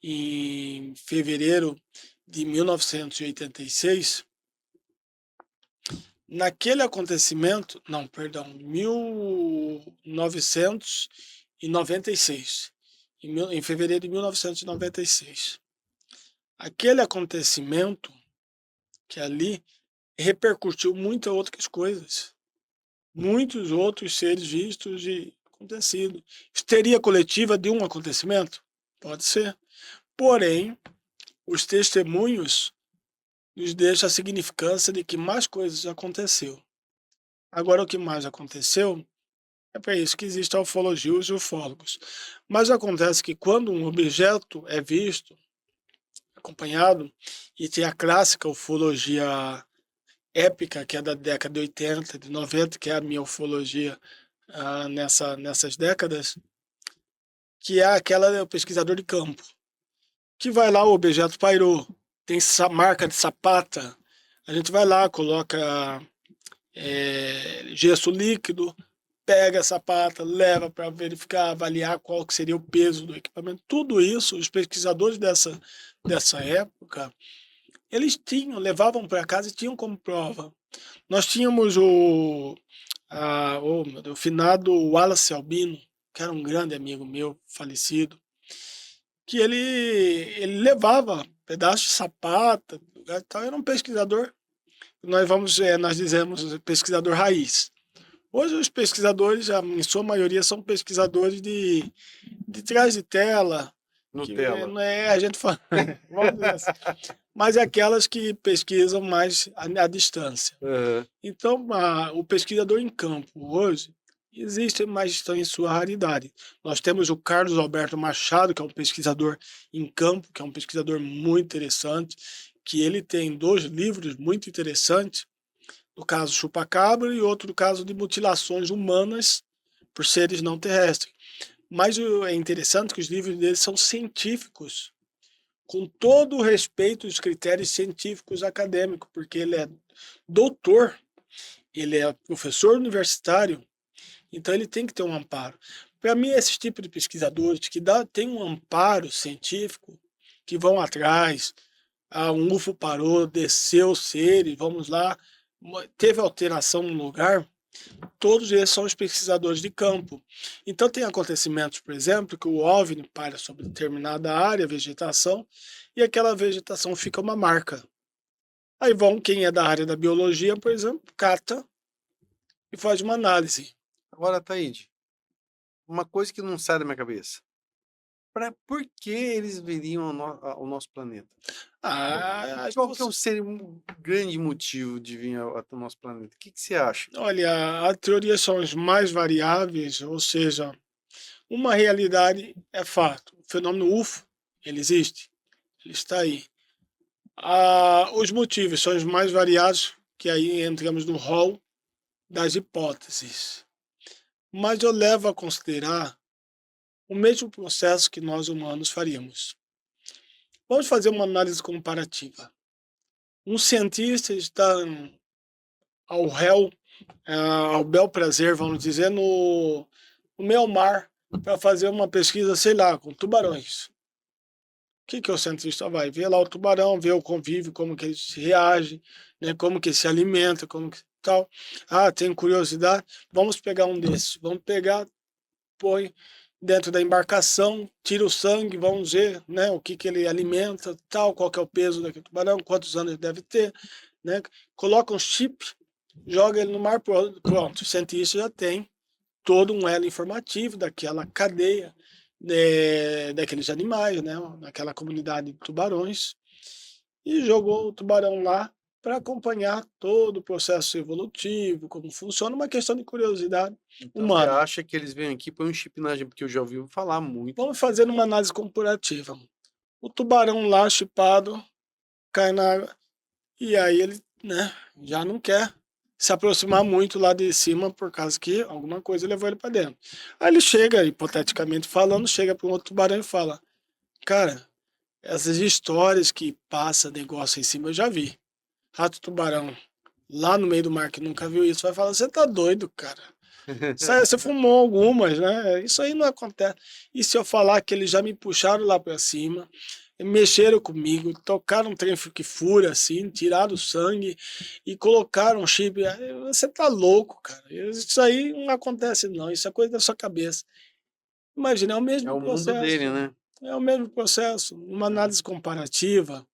em fevereiro de 1986, naquele acontecimento, não, perdão, 1996, em fevereiro de 1996, aquele acontecimento que ali repercutiu muitas outras coisas, muitos outros seres vistos e acontecido. Histeria coletiva de um acontecimento? Pode ser. Porém, os testemunhos nos deixam a significância de que mais coisas aconteceu. Agora, o que mais aconteceu é para isso que existe a ufologia e os ufólogos. Mas acontece que quando um objeto é visto, acompanhado, e tem a clássica ufologia épica, que é da década de 80, de 90, que é a minha ufologia nessas décadas, que é aquela do pesquisador de campo, que vai lá, o objeto pairou, tem marca de sapata, a gente vai lá, coloca gesso líquido, pega a sapata, leva para verificar, avaliar qual que seria o peso do equipamento. Tudo isso, os pesquisadores dessa época, eles levavam para casa e tinham como prova. Nós tínhamos o finado Wallace Albino, que era um grande amigo meu, falecido, que ele levava pedaços de sapata, tal, era um pesquisador. Nós dizemos pesquisador raiz. Hoje os pesquisadores, em sua maioria, são pesquisadores de trás de tela, que Nutella. não é a gente fala, vamos dizer assim, mas é aquelas que pesquisam mais à distância. Aham. Então, o pesquisador em campo hoje existe, mas está em sua raridade. Nós temos o Carlos Alberto Machado, que é um pesquisador em campo, que é um pesquisador muito interessante, que ele tem 2 livros muito interessantes, no caso Chupacabra e outro caso de mutilações humanas por seres não terrestres. Mas é interessante que os livros dele são científicos, com todo o respeito aos critérios científicos acadêmicos, porque ele é doutor, ele é professor universitário, então ele tem que ter um amparo. Para mim, esses tipos de pesquisadores que têm um amparo científico, que vão atrás, um UFO parou, desceu seres, vamos lá, teve alteração no lugar, todos eles são os pesquisadores de campo. Então tem acontecimentos, por exemplo, que o OVNI para sobre determinada área, vegetação, e aquela vegetação fica uma marca. Aí quem é da área da biologia, por exemplo, cata e faz uma análise. Agora, Taíde, uma coisa que não sai da minha cabeça. por que eles viriam ao nosso planeta? Acho Qual que é o grande motivo de vir ao nosso planeta? O que você acha? olha, a teoria são as mais variáveis, ou seja, uma realidade é fato. O fenômeno UFO, ele existe, ele está aí. Os motivos são os mais variados, que aí entramos no rol das hipóteses. Mas eu levo a considerar o mesmo processo que nós humanos faríamos. Vamos fazer uma análise comparativa. Um cientista está ao réu, ao bel prazer, vamos dizer, no meio mar, para fazer uma pesquisa, sei lá, com tubarões. O que o cientista vai? Ver lá o tubarão, ver o convívio, como que ele se reage, né, como que se alimenta, como que tal. Ah, tem curiosidade? Vamos pegar um desses. Vamos pegar, põe dentro da embarcação, tira o sangue, vamos ver, né, o que ele alimenta, tal, qual que é o peso daquele tubarão, quantos anos ele deve ter, né? Coloca um chip, joga ele no mar, pronto. O cientista já tem todo um elo informativo daquela cadeia daqueles animais, né? Naquela comunidade de tubarões, e jogou o tubarão lá para acompanhar todo o processo evolutivo, como funciona, uma questão de curiosidade Então você humana. acha que eles vêm aqui, põem um chip na gente, porque eu já ouvi falar muito. Vamos fazer uma análise comparativa. O tubarão lá chipado cai na água e aí ele, né, já não quer se aproximar muito lá de cima por causa que alguma coisa levou ele para dentro. Aí ele chega, hipoteticamente falando, chega para um outro tubarão e fala: cara, essas histórias que passa negócio em cima eu já vi. Rato tubarão lá no meio do mar que nunca viu isso vai falar: você tá doido, cara. Você fumou algumas, né? Isso aí não acontece. E se eu falar que eles já me puxaram lá para cima, mexeram comigo, tocaram um trem que fura assim, tiraram o sangue e colocaram um chip. Você tá louco, cara. Isso aí não acontece, não. Isso é coisa da sua cabeça. Imagina, é o É mesmo o mundo dele, processo. né? É o mesmo processo. Uma análise comparativa,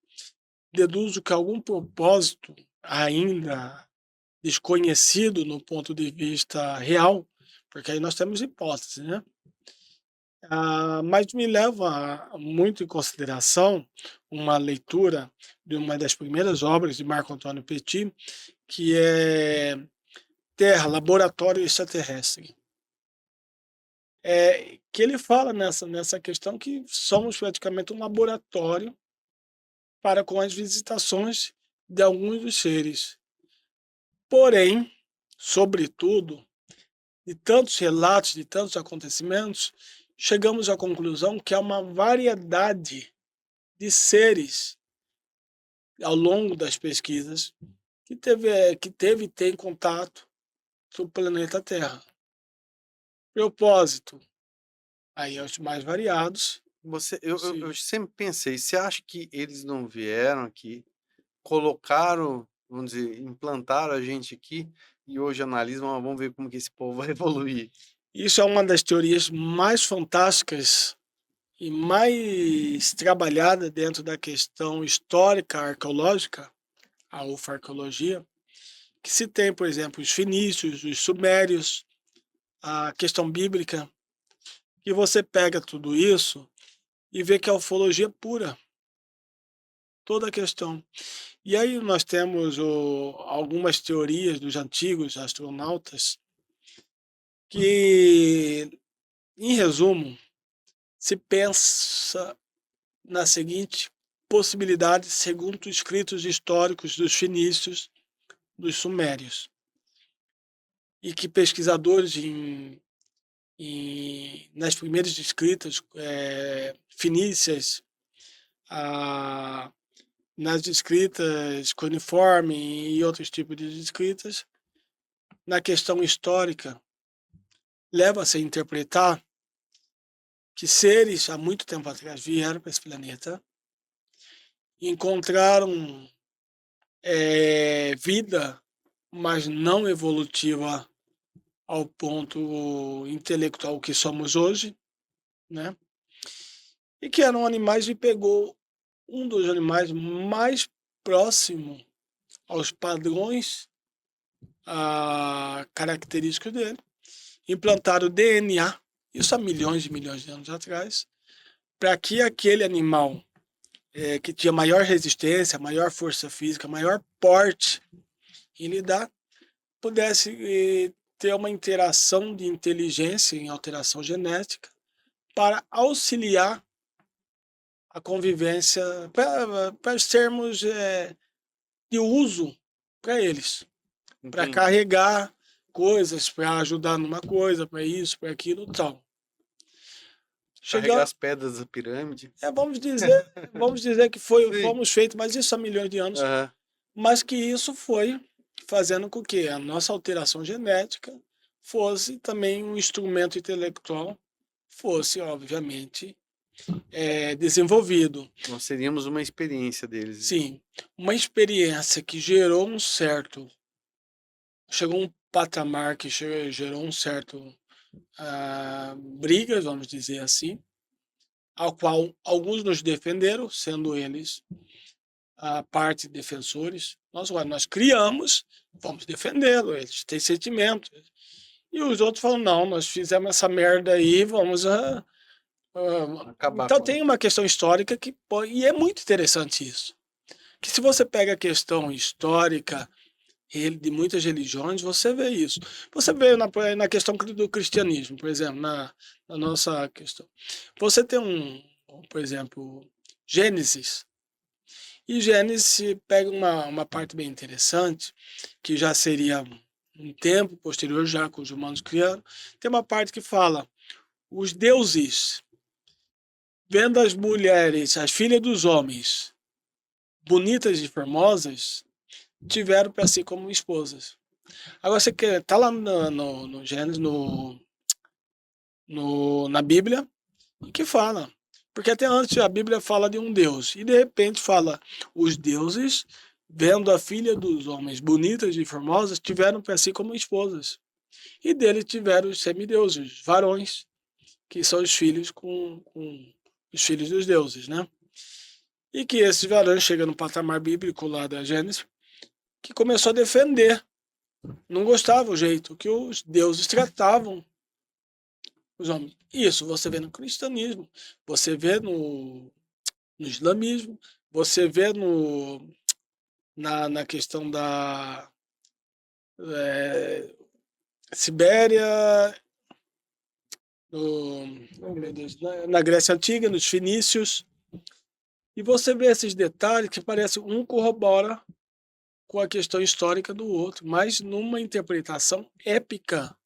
deduzo que algum propósito ainda desconhecido no ponto de vista real, porque aí nós temos hipóteses, né? Mas me leva muito em consideração uma leitura de uma das primeiras obras de Marco Antônio Petit, que é Terra, Laboratório Extraterrestre. Que ele fala nessa questão que somos praticamente um laboratório para com as visitações de alguns dos seres. Porém, sobretudo, de tantos relatos, de tantos acontecimentos, chegamos à conclusão que há uma variedade de seres ao longo das pesquisas que teve e tem contato com o planeta Terra. Propósito, aí é os mais variados Eu possíveis. sempre pensei, você acha que eles não vieram aqui, colocaram, vamos dizer, implantaram a gente aqui e hoje analisam, vamos ver como que esse povo vai evoluir. Isso é uma das teorias mais fantásticas e mais trabalhada dentro da questão histórica arqueológica, a ufarcologia, que se tem, por exemplo, os fenícios, os sumérios, a questão bíblica, que você pega tudo isso e vê que é ufologia pura, toda a questão. E aí nós temos algumas teorias dos antigos astronautas que, em resumo, se pensa na seguinte possibilidade, segundo os escritos históricos dos fenícios, dos sumérios, e que pesquisadores nas primeiras escritas fenícias, a, nas escritas cuneiforme e outros tipos de escritas, na questão histórica, leva-se a interpretar que seres há muito tempo atrás vieram para esse planeta, encontraram vida, mas não evolutiva ao ponto intelectual que somos hoje, né? E que eram animais e pegou um dos animais mais próximo aos padrões característicos dele, implantaram DNA, isso há milhões e milhões de anos atrás, para que aquele animal que tinha maior resistência, maior força física, maior porte em lidar, pudesse ter uma interação de inteligência em alteração genética para auxiliar a convivência, para os termos de uso para eles, para Entendi. carregar coisas, para ajudar numa coisa, para isso, para aquilo e tal. Carregar as pedras da pirâmide. Vamos dizer que Sim. fomos feitos, mas isso há milhões de anos, Aham. mas que isso foi fazendo com que a nossa alteração genética fosse também um instrumento intelectual, fosse, obviamente, desenvolvido. Nós seríamos uma experiência deles. Sim, uma experiência que gerou um certo, chegou a um patamar que gerou um certo brigas, vamos dizer assim, ao qual alguns nos defenderam, sendo eles a parte defensores. Nós criamos, vamos defendê-lo, eles têm sentimento. E os outros falam, não, nós fizemos essa merda aí, vamos Acabar Então com tem uma questão histórica e é muito interessante isso. Que se você pega a questão histórica de muitas religiões, você vê isso. Você vê na questão do cristianismo, por exemplo, na nossa questão. Você tem por exemplo, Gênesis. E Gênesis pega uma parte bem interessante, que já seria um tempo posterior, já com os humanos criando. Tem uma parte que fala, os deuses, vendo as mulheres, as filhas dos homens, bonitas e formosas, tiveram para si como esposas. Agora você tá lá no Gênesis, na Bíblia, que fala. Porque até antes a Bíblia fala de um Deus. E de repente fala, os deuses, vendo a filha dos homens bonitas e formosas, tiveram para si como esposas. E dele tiveram os semideuses, os varões, que são os filhos com os filhos dos deuses, né? E que esses varões chegam no patamar bíblico lá da Gênesis, que começou a defender. Não gostava o jeito que os deuses tratavam os homens. Isso você vê no cristianismo, você vê no islamismo, você vê na questão da Sibéria, meu Deus, na Grécia Antiga, nos fenícios. E você vê esses detalhes que parecem um corrobora com a questão histórica do outro, mas numa interpretação épica.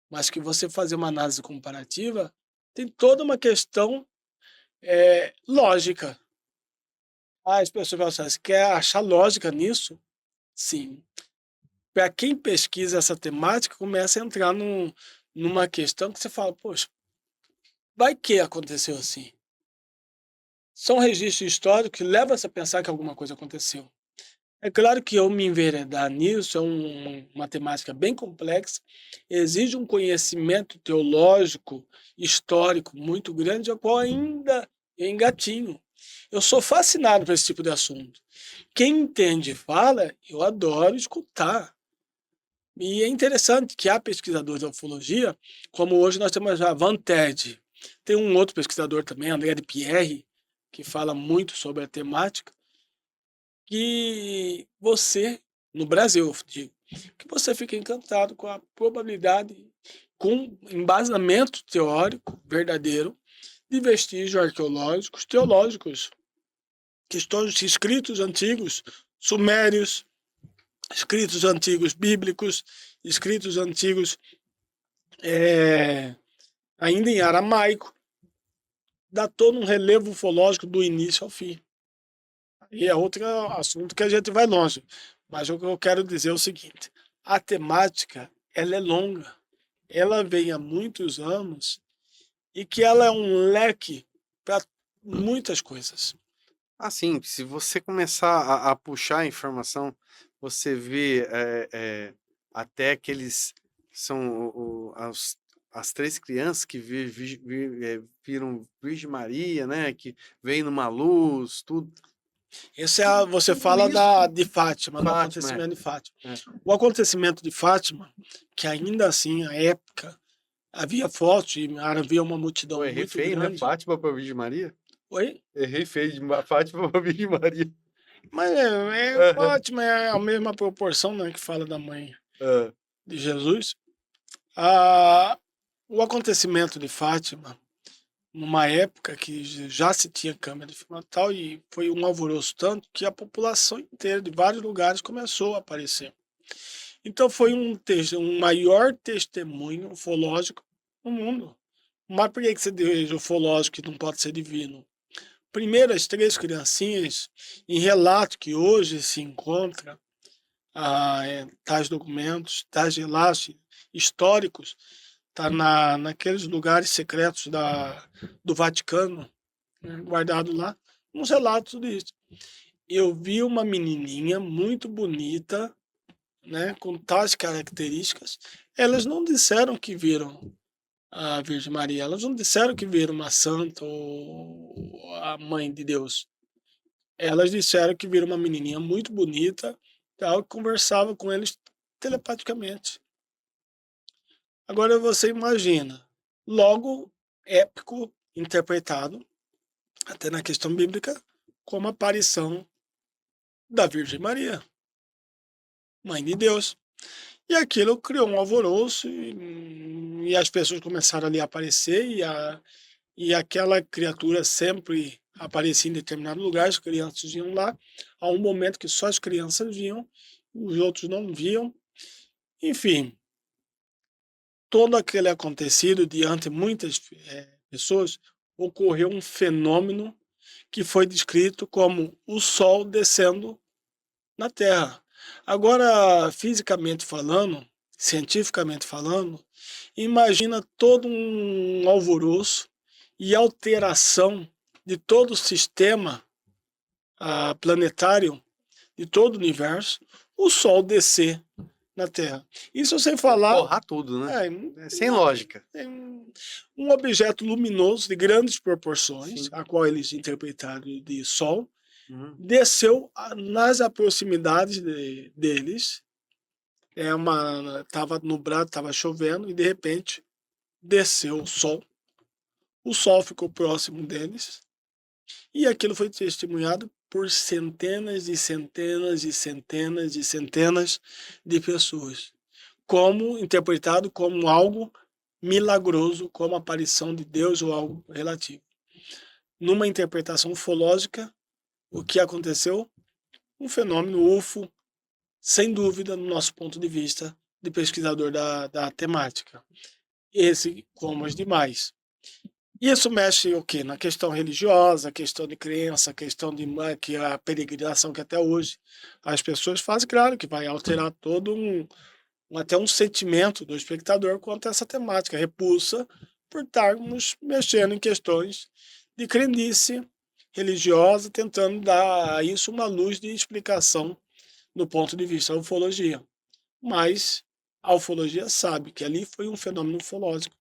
Mas que você fazer uma análise comparativa, tem toda uma questão lógica. As pessoas falam assim, você quer achar lógica nisso? Sim. Para quem pesquisa essa temática, começa a entrar numa questão que você fala, poxa, vai que aconteceu assim? São registros históricos que levam você a pensar que alguma coisa aconteceu. É claro que eu me enveredar nisso é uma temática bem complexa, exige um conhecimento teológico, histórico muito grande, ao qual ainda eu engatinho. Eu sou fascinado por esse tipo de assunto. Quem entende e fala, eu adoro escutar. E é interessante que há pesquisadores da ufologia, como hoje nós temos a Van Ted. Tem um outro pesquisador também, André de Pierre, que fala muito sobre a temática. Que você, no Brasil, eu digo, que você fica encantado com a probabilidade, com embasamento teórico verdadeiro, de vestígios arqueológicos, teológicos, questões escritos antigos, sumérios, escritos antigos bíblicos, escritos antigos ainda em aramaico, dá todo um relevo ufológico do início ao fim. E é outro assunto que a gente vai longe. Mas o que eu quero dizer é o seguinte, a temática, ela é longa, ela vem há muitos anos e que ela é um leque para muitas coisas. Assim, se você começar a puxar a informação, você vê até que eles são as três crianças que viram Virgem Maria, né? Que vem numa luz, tudo. Você Tudo fala isso. de Fátima, do Fátima, acontecimento de Fátima. É. O acontecimento de Fátima, que ainda assim, à época, havia fotos e havia uma multidão Pô, é muito refém, né? grande. Fátima para Virgem Maria. Oi? Errei feio de Fátima pra Virgem Maria. Mas Aham. Fátima é a mesma proporção, né, que fala da mãe Hã. de Jesus. Ah, o acontecimento de Fátima, numa época que já se tinha câmera de filmar e tal, e foi um alvoroço tanto que a população inteira de vários lugares começou a aparecer. Então foi um maior testemunho ufológico no mundo. Mas por que você diz ufológico que não pode ser divino? Primeiro, as 3 criancinhas, em relato que hoje se encontra, tais documentos, tais relatos históricos, tá naqueles lugares secretos do Vaticano, né, guardado lá, uns relatos disso. Eu vi uma menininha muito bonita, né, com tais características. Elas não disseram que viram a Virgem Maria, elas não disseram que viram uma santa ou a mãe de Deus. Elas disseram que viram uma menininha muito bonita, tal, que conversava com eles telepaticamente. Agora você imagina, logo épico interpretado, até na questão bíblica, como a aparição da Virgem Maria, mãe de Deus. E aquilo criou um alvoroço e as pessoas começaram ali a aparecer e aquela criatura sempre aparecia em determinado lugar, as crianças iam lá, a um momento que só as crianças viam, os outros não viam. Enfim, todo aquele acontecido diante de muitas pessoas, ocorreu um fenômeno que foi descrito como o Sol descendo na Terra. Agora, fisicamente falando, cientificamente falando, imagina todo um alvoroço e alteração de todo o sistema planetário, de todo o universo, o Sol descer na Terra. Isso sem falar. Torrar tudo, né? É, É sem lógica. é um objeto luminoso de grandes proporções, Sim. a qual eles interpretaram de Sol, Uhum. desceu nas proximidades deles. Tava nublado, tava chovendo e de repente desceu o sol. O sol ficou próximo deles e aquilo foi testemunhado por centenas e centenas e centenas e centenas de pessoas, como interpretado como algo milagroso, como aparição de Deus ou algo relativo. Numa interpretação ufológica, o que aconteceu? Um fenômeno UFO, sem dúvida, no nosso ponto de vista de pesquisador da temática. Esse, como os demais. Isso mexe o quê? Na questão religiosa, questão de crença, questão de que a peregrinação que até hoje as pessoas fazem, claro que vai alterar todo até um sentimento do espectador quanto a essa temática, repulsa por estarmos mexendo em questões de crendice religiosa, tentando dar a isso uma luz de explicação do ponto de vista da ufologia. Mas a ufologia sabe que ali foi um fenômeno ufológico,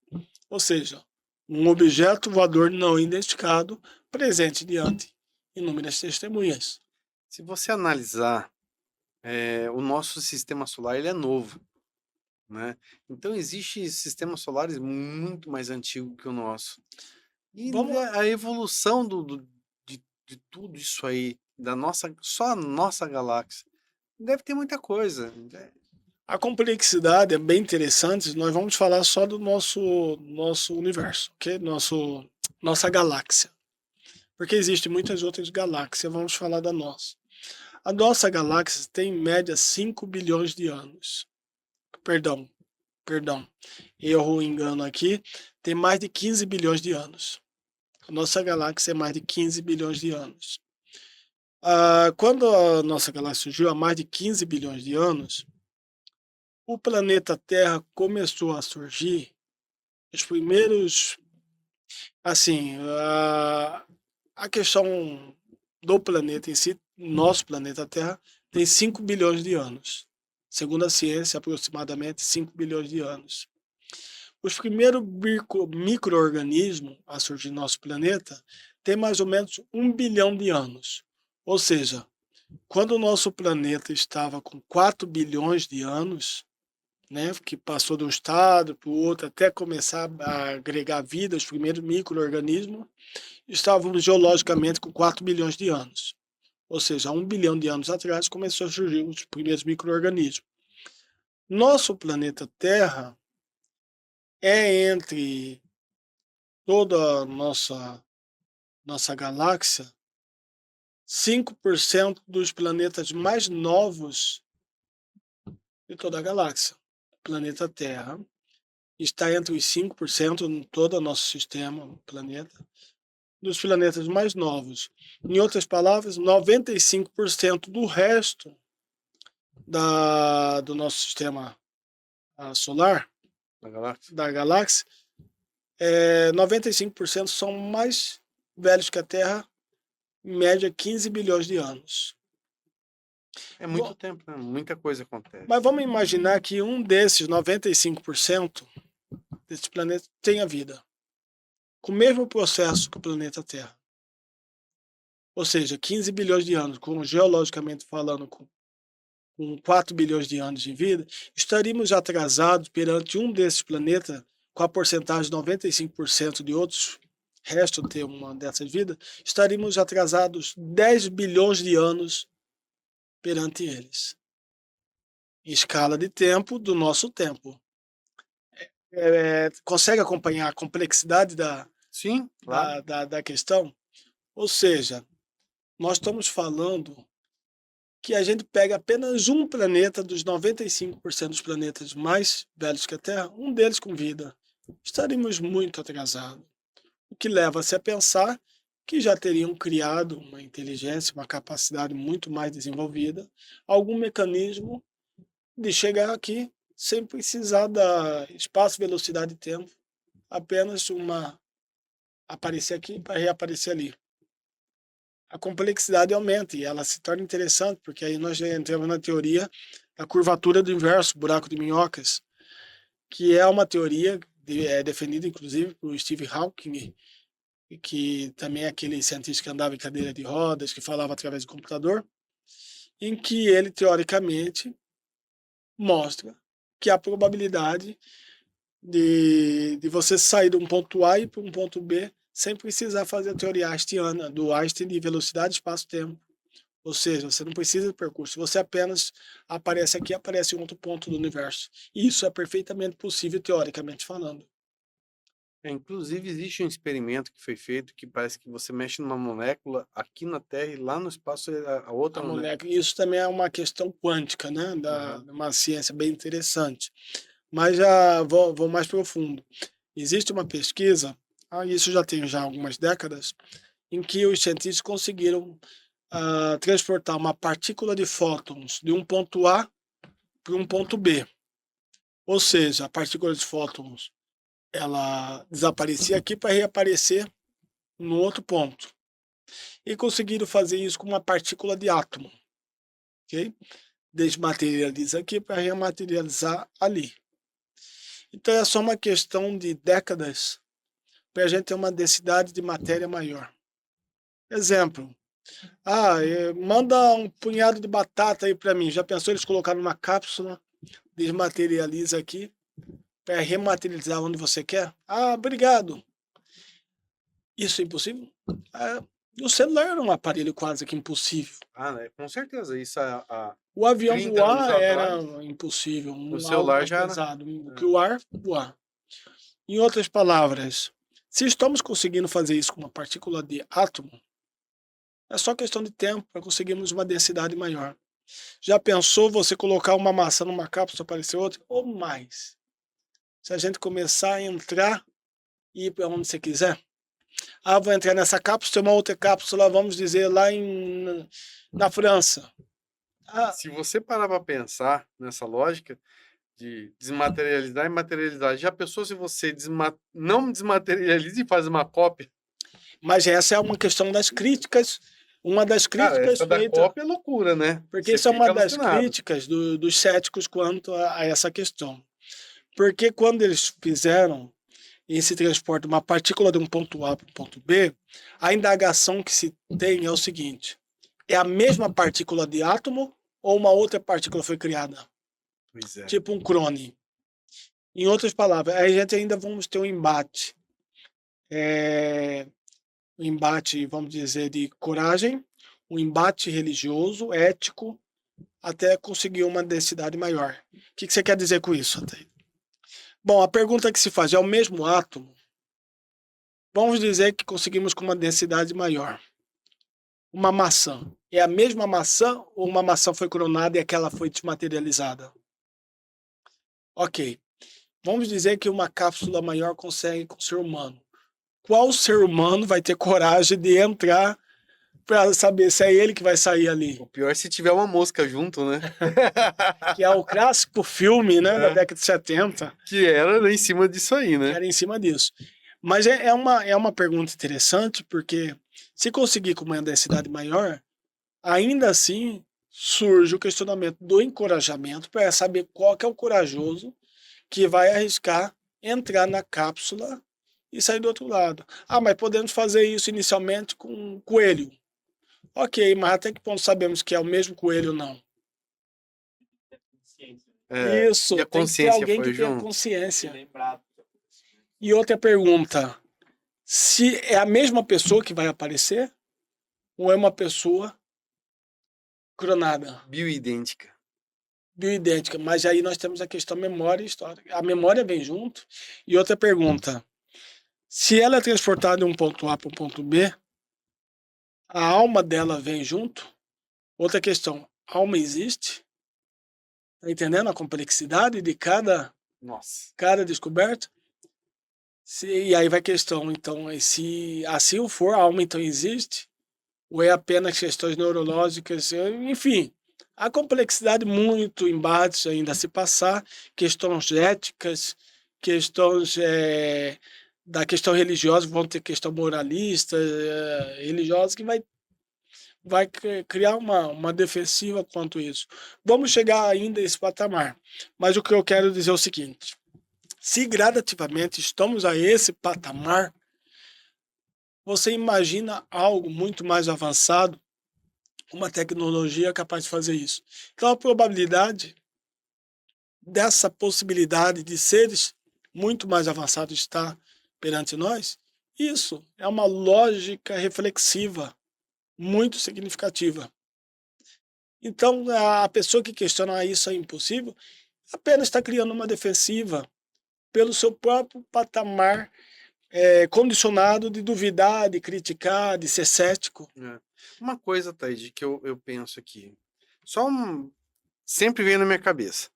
ou seja, um objeto voador não identificado presente diante de inúmeras testemunhas. Se você analisar, o nosso sistema solar ele é novo, né? Então existem sistemas solares muito mais antigos que o nosso. E Vamos, a evolução de tudo isso aí, só a nossa galáxia, deve ter muita coisa. a complexidade é bem interessante. Nós vamos falar só do nosso universo, ok? Nossa galáxia, porque existem muitas outras galáxias. Vamos falar da nossa. A nossa galáxia tem em média 5 bilhões de anos. Perdão, perdão, erro, engano aqui. Tem mais de 15 bilhões de anos. A nossa galáxia é mais de 15 bilhões de anos. Quando a nossa galáxia surgiu há mais de 15 bilhões de anos, o planeta Terra começou a surgir. Os primeiros, assim, a questão do planeta em si, nosso planeta Terra, tem 5 bilhões de anos. Segundo a ciência, aproximadamente 5 bilhões de anos. Os primeiros micro-organismos a surgir no nosso planeta têm mais ou menos 1 bilhão de anos. Ou seja, quando o nosso planeta estava com 4 bilhões de anos, né, que passou de um estado para o outro até começar a agregar vida, os primeiros micro-organismos, estávamos geologicamente com 4 bilhões de anos. Ou seja, há 1 bilhão de anos atrás começou a surgir os primeiros micro-organismos. Nosso planeta Terra é entre toda a nossa galáxia, 5% dos planetas mais novos de toda a galáxia. O planeta Terra está entre os 5% em todo o nosso sistema, planeta, dos planetas mais novos. Em outras palavras, 95% do resto do nosso sistema solar, da galáxia, 95% são mais velhos que a Terra, em média 15 bilhões de anos. É muito tempo, né? Muita coisa acontece. Mas vamos imaginar que um desses 95% desses planetas tenha vida, com o mesmo processo que o planeta Terra. Ou seja, 15 bilhões de anos, geologicamente falando, com 4 bilhões de anos de vida, estaríamos atrasados perante um desses planetas, com a porcentagem de 95% de outros restam ter uma dessas vidas, estaríamos atrasados 10 bilhões de anos perante eles. Em escala de tempo do nosso tempo. Consegue acompanhar a complexidade Sim, claro. da questão? Ou seja, nós estamos falando que a gente pega apenas um planeta dos 95% dos planetas mais velhos que a Terra, um deles com vida. Estaríamos muito atrasados. O que leva-se a pensar que já teriam criado uma inteligência, uma capacidade muito mais desenvolvida, algum mecanismo de chegar aqui sem precisar da espaço, velocidade e tempo, apenas aparecer aqui para reaparecer ali. A complexidade aumenta e ela se torna interessante, porque aí nós já entramos na teoria da curvatura do inverso, buraco de minhocas, que é uma teoria defendida inclusive por Steve Hawking, que também é aquele cientista que andava em cadeira de rodas, que falava através do computador, em que ele, teoricamente, mostra que há probabilidade de você sair de um ponto A e para um ponto B sem precisar fazer a teoria einsteiniana, do Einstein de velocidade, espaço-tempo. Ou seja, você não precisa de percurso, você apenas aparece aqui, aparece em outro ponto do universo. E isso é perfeitamente possível, teoricamente falando. Inclusive, existe um experimento que foi feito que parece que você mexe numa molécula aqui na Terra e lá no espaço a outra molécula. Isso também é uma questão quântica, né? Uma ciência bem interessante. Mas já vou mais profundo. Existe uma pesquisa, isso já tem algumas décadas, em que os cientistas conseguiram transportar uma partícula de fótons de um ponto A para um ponto B. Ou seja, a partícula de fótons ela desaparecia aqui para reaparecer no outro ponto. E conseguiram fazer isso com uma partícula de átomo. Okay? Desmaterializa aqui para rematerializar ali. Então é só uma questão de décadas para a gente ter uma densidade de matéria maior. Exemplo. Manda um punhado de batata aí para mim. Já pensou eles colocaram numa cápsula, desmaterializa aqui, para rematerializar onde você quer? Obrigado. Isso é impossível? O celular era um aparelho quase que impossível. Né? Com certeza. Isso o avião voar era impossível. O celular já pesado, que o ar voar. Em outras palavras, se estamos conseguindo fazer isso com uma partícula de átomo, é só questão de tempo para conseguirmos uma densidade maior. Já pensou você colocar uma maçã numa cápsula aparecer outra? Ou mais. Se a gente começar a entrar e ir para onde você quiser. Vou entrar nessa cápsula, tem uma outra cápsula, vamos dizer, lá na França. Se você parar para pensar nessa lógica de desmaterializar e materializar, já pensou se você não desmaterializa e faz uma cópia? Mas essa é uma questão das críticas. Uma das críticas essa da cópia é loucura, né? Porque isso é uma das críticas dos céticos quanto a essa questão. Porque quando eles fizeram esse transporte de uma partícula de um ponto A para um ponto B, a indagação que se tem é o seguinte: é a mesma partícula de átomo ou uma outra partícula foi criada? Pois é. Tipo um clone. Em outras palavras, a gente ainda vamos ter um embate. Um embate, vamos dizer, de coragem, um embate religioso, ético, até conseguir uma densidade maior. O que você quer dizer com isso, Atei? Bom, a pergunta que se faz é o mesmo átomo. Vamos dizer que conseguimos com uma densidade maior. Uma maçã. É a mesma maçã ou uma maçã foi clonada e aquela foi desmaterializada? Ok. Vamos dizer que uma cápsula maior consegue com o ser humano. Qual ser humano vai ter coragem de entrar para saber se é ele que vai sair ali? O pior é se tiver uma mosca junto, né? Que é o clássico filme, né, da É. década de 70, Que era em cima disso aí, que né? era em cima disso. Mas é uma pergunta interessante, porque se conseguir com uma densidade maior, ainda assim surge o questionamento do encorajamento para saber qual que é o corajoso que vai arriscar entrar na cápsula e sair do outro lado. Ah, mas podemos fazer isso inicialmente com um coelho. Ok, mas até que ponto sabemos que é o mesmo coelho ou não? E Isso, a tem que ter consciência alguém que foi tenha junto. consciência. E outra pergunta, se é a mesma pessoa que vai aparecer ou é uma pessoa clonada, Bioidêntica. bioidêntica? Mas aí nós temos a questão memória e história. A memória vem junto. E outra pergunta, se ela é transportada de um ponto A para um ponto B, a alma dela vem junto? Outra questão, alma existe? Tá entendendo a complexidade de cada, Nossa. cada descoberta? E aí vai a questão, então, se assim for, a alma então existe? Ou é apenas questões neurológicas? Enfim, a complexidade, muito embates ainda a se passar, questões éticas, questões da questão religiosa, vão ter questão moralista, religiosa, que vai criar uma defensiva quanto a isso. Vamos chegar ainda a esse patamar, mas o que eu quero dizer é o seguinte, se gradativamente estamos a esse patamar, você imagina algo muito mais avançado, uma tecnologia capaz de fazer isso. Então a probabilidade dessa possibilidade de seres muito mais avançados estar perante nós, isso é uma lógica reflexiva muito significativa. Então a pessoa que questiona isso é impossível, apenas está criando uma defensiva pelo seu próprio patamar condicionado de duvidar, de criticar, de ser cético. É. Uma coisa, Thaís, que eu penso aqui. Sempre vem na minha cabeça.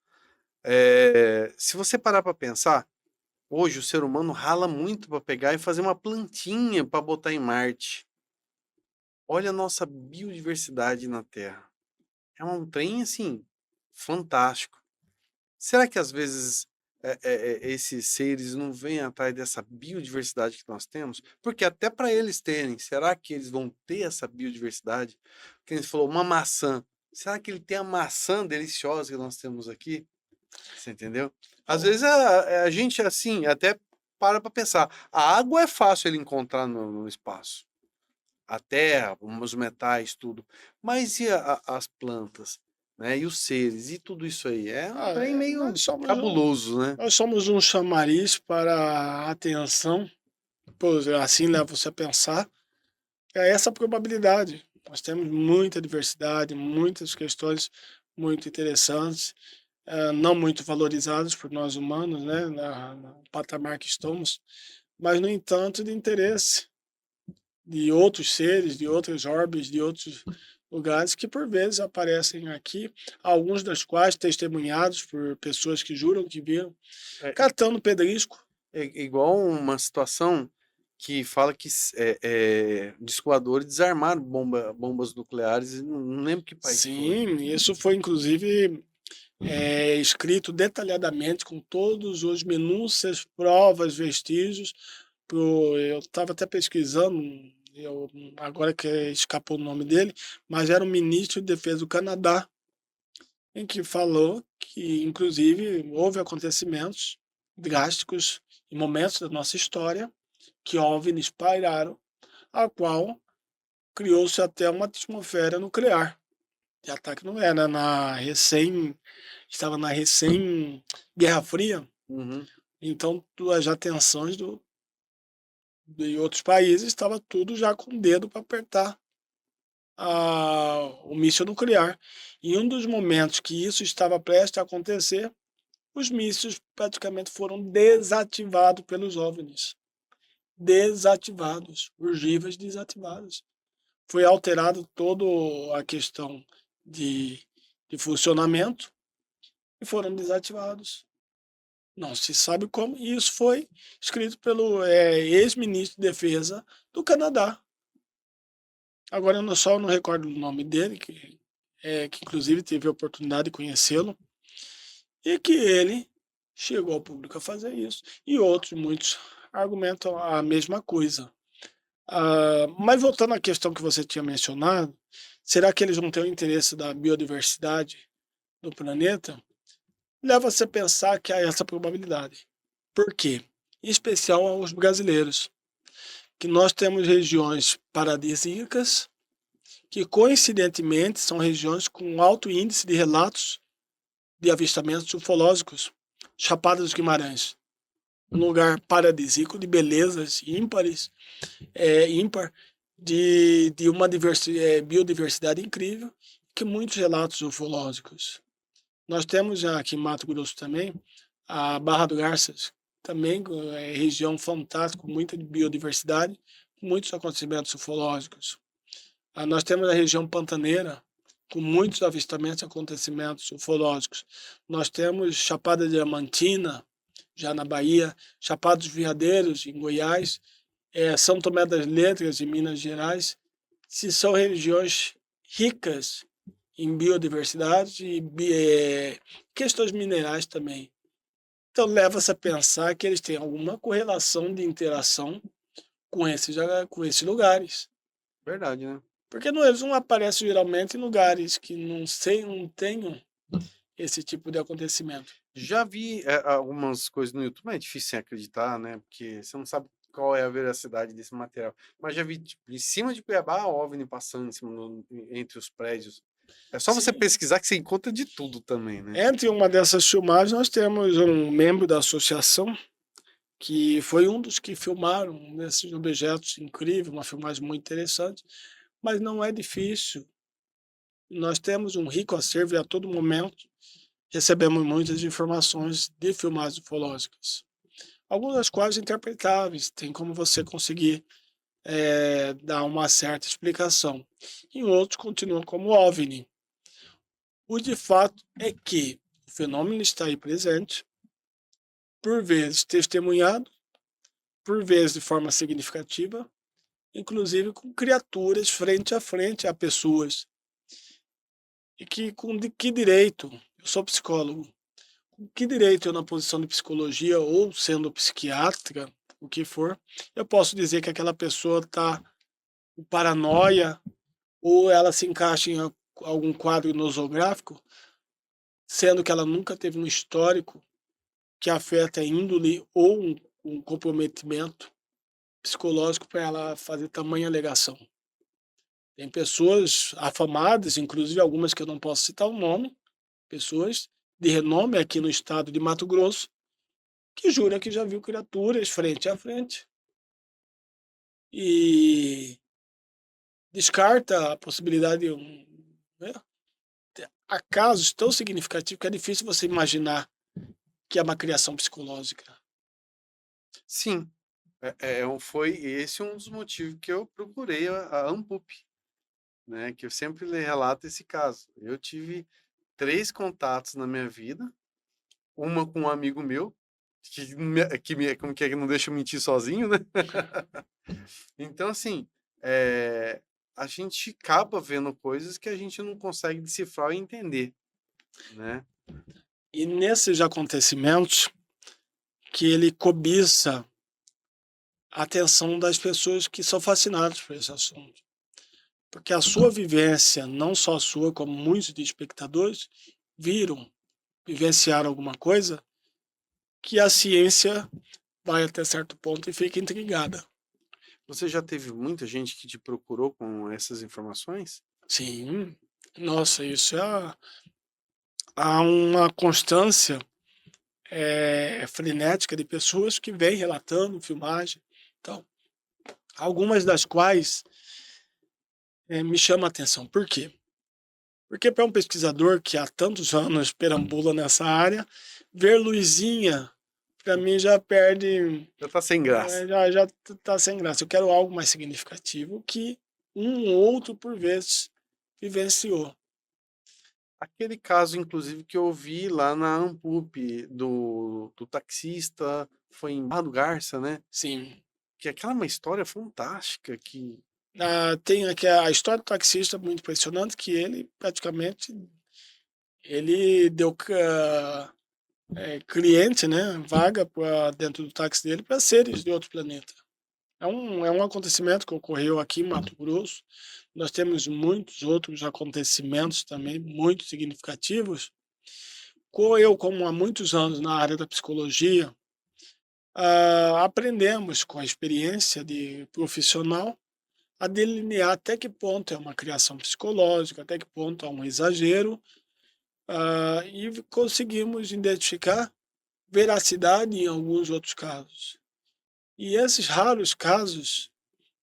Se você parar para pensar, hoje o ser humano rala muito para pegar e fazer uma plantinha para botar em Marte. Olha a nossa biodiversidade na Terra. É um trem, assim, fantástico. Será que às vezes esses seres não vêm atrás dessa biodiversidade que nós temos? Porque até para eles terem, será que eles vão ter essa biodiversidade? Que eles falou, uma maçã. Será que ele tem a maçã deliciosa que nós temos aqui? Você entendeu? Às vezes a gente, assim, até para pensar. A água é fácil ele encontrar no espaço. A terra, os metais, tudo. Mas e as plantas? Né? E os seres? E tudo isso aí? É um trem meio cabuloso, né? Nós somos um chamariz para a atenção, pois assim leva você a pensar, é essa probabilidade. Nós temos muita diversidade, muitas questões muito interessantes, não muito valorizadas por nós humanos, né, no patamar que estamos, mas, no entanto, de interesse de outros seres, de outros orbes, de outros lugares que por vezes aparecem aqui, alguns dos quais testemunhados por pessoas que juram que viram, É, catando pedrisco. é igual uma situação que fala que descoadores desarmaram bombas nucleares, e não lembro que país foi. Sim, isso foi inclusive escrito detalhadamente com todos os minúcias, provas, vestígios. Eu estava até pesquisando, agora que escapou o nome dele, mas era o ministro de Defesa do Canadá, em que falou que, inclusive, houve acontecimentos drásticos em momentos da nossa história que OVNIs pairaram, a qual criou-se até uma atmosfera nuclear de ataque nuclear, né? Estava na recém Guerra Fria, Uhum. Então, as atenções de outros países estava tudo já com o dedo para apertar o míssil nuclear. Em um dos momentos que isso estava prestes a acontecer, os mísseis praticamente foram desativados pelos OVNIs. Desativados, ogivas desativadas. Foi alterado toda a questão de, de funcionamento e foram desativados. Não se sabe como, e isso foi escrito pelo ex-ministro de Defesa do Canadá. Agora eu não recordo o nome dele, que inclusive tive a oportunidade de conhecê-lo, e que ele chegou ao público a fazer isso. E outros, muitos, argumentam a mesma coisa. Mas voltando à questão que você tinha mencionado, será que eles não têm o interesse da biodiversidade do planeta? Leva-se a pensar que há essa probabilidade. Por quê? Em especial aos brasileiros, que nós temos regiões paradisíacas, que coincidentemente são regiões com alto índice de relatos de avistamentos ufológicos. Chapada dos Guimarães, um lugar paradisíaco de belezas ímpares, ímpar, de uma biodiversidade incrível, que muitos relatos ufológicos. Nós temos aqui em Mato Grosso também a Barra do Garças, também região fantástica, com muita biodiversidade, muitos acontecimentos ufológicos. Nós temos a região pantaneira, com muitos avistamentos e acontecimentos ufológicos. Nós temos Chapada Diamantina, já na Bahia, Chapada dos Veadeiros, em Goiás, São Tomé das Letras, em Minas Gerais, se são regiões ricas em biodiversidade e questões minerais também. Então leva-se a pensar que eles têm alguma correlação de interação com esses lugares. Verdade, né? Porque eles não aparecem geralmente em lugares que não tenham esse tipo de acontecimento. Já vi algumas coisas no YouTube, mas é difícil sem acreditar, né? Porque você não sabe qual é a veracidade desse material. Mas já vi, tipo, em cima de Cuiabá, OVNI passando em cima entre os prédios. É só você Sim. pesquisar que você encontra de tudo também, né? Entre uma dessas filmagens, nós temos um membro da associação que foi um dos que filmaram esses objetos incríveis, uma filmagem muito interessante, mas não é difícil. Nós temos um rico acervo e a todo momento recebemos muitas informações de filmagens ufológicas. Algumas das quais interpretáveis, tem como você conseguir dar uma certa explicação. Em outros continuam como OVNI. O de fato é que o fenômeno está aí presente, por vezes testemunhado, por vezes de forma significativa, inclusive com criaturas frente a frente a pessoas. E que com de que direito, eu sou psicólogo, com que direito eu na posição de psicologia ou sendo psiquiatra, o que for, eu posso dizer que aquela pessoa está com paranoia ou ela se encaixa em algum quadro nosográfico, sendo que ela nunca teve um histórico que afeta a índole ou um comprometimento psicológico para ela fazer tamanha alegação. Tem pessoas afamadas, inclusive algumas que eu não posso citar o nome, pessoas de renome aqui no estado de Mato Grosso, que jura que já viu criaturas frente a frente e descarta a possibilidade de né, há casos tão significativos que é difícil você imaginar que é uma criação psicológica. Sim. Foi esse um dos motivos que eu procurei a Ampup, né? Que eu sempre relato esse caso. Eu tive 3 contatos na minha vida, uma com um amigo meu, como que é que não deixa eu mentir sozinho, né? Então, assim, a gente acaba vendo coisas que a gente não consegue decifrar e entender, né? E nesses acontecimentos que ele cobiça a atenção das pessoas que são fascinadas por esse assunto. Porque a sua vivência, não só a sua, como muitos de espectadores, vivenciaram alguma coisa que a ciência vai até certo ponto e fica intrigada. Você já teve muita gente que te procurou com essas informações? Sim, nossa, isso há uma constância frenética de pessoas que vêm relatando filmagem. Então, algumas das quais me chamam a atenção. Por quê? Porque para um pesquisador que há tantos anos perambula nessa área, ver luzinha, para mim já perde, Já tá sem graça. já tá sem graça. Eu quero algo mais significativo que um ou outro, por vezes, vivenciou. Aquele caso, inclusive, que eu vi lá na Ampup, do taxista, foi em Barra do Garça, né? Sim. Que aquela é uma história fantástica, que Tem aqui a história do taxista muito impressionante, que ele praticamente ele deu cliente, né, vaga pra, dentro do táxi dele para seres de outro planeta. É um acontecimento que ocorreu aqui em Mato Grosso. Nós temos muitos outros acontecimentos também muito significativos. Eu, como há muitos anos na área da psicologia, aprendemos com a experiência de profissional a delinear até que ponto é uma criação psicológica, até que ponto é um exagero, e conseguimos identificar veracidade em alguns outros casos. E esses raros casos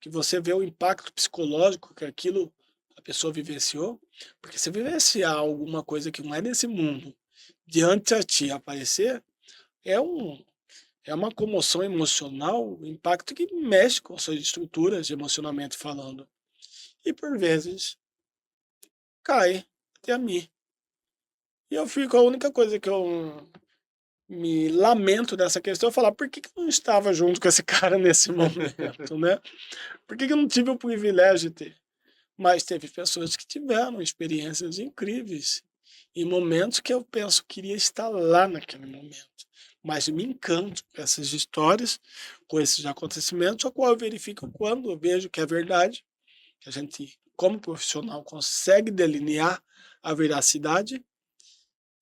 que você vê o impacto psicológico que aquilo a pessoa vivenciou, porque se vivenciar alguma coisa que não é desse mundo diante a ti aparecer, é um é uma comoção emocional, um impacto que mexe com suas estruturas emocionalmente falando. E por vezes cai até a mim. E eu fico, a única coisa que eu me lamento dessa questão é falar: "Por que que eu não estava junto com esse cara nesse momento, né? Por que que eu não tive o privilégio de ter?". Mas teve pessoas que tiveram experiências incríveis, em momentos que eu penso que queria estar lá naquele momento. Mas me encanto com essas histórias, com esses acontecimentos, a qual eu verifico quando eu vejo que é verdade, que a gente, como profissional, consegue delinear a veracidade,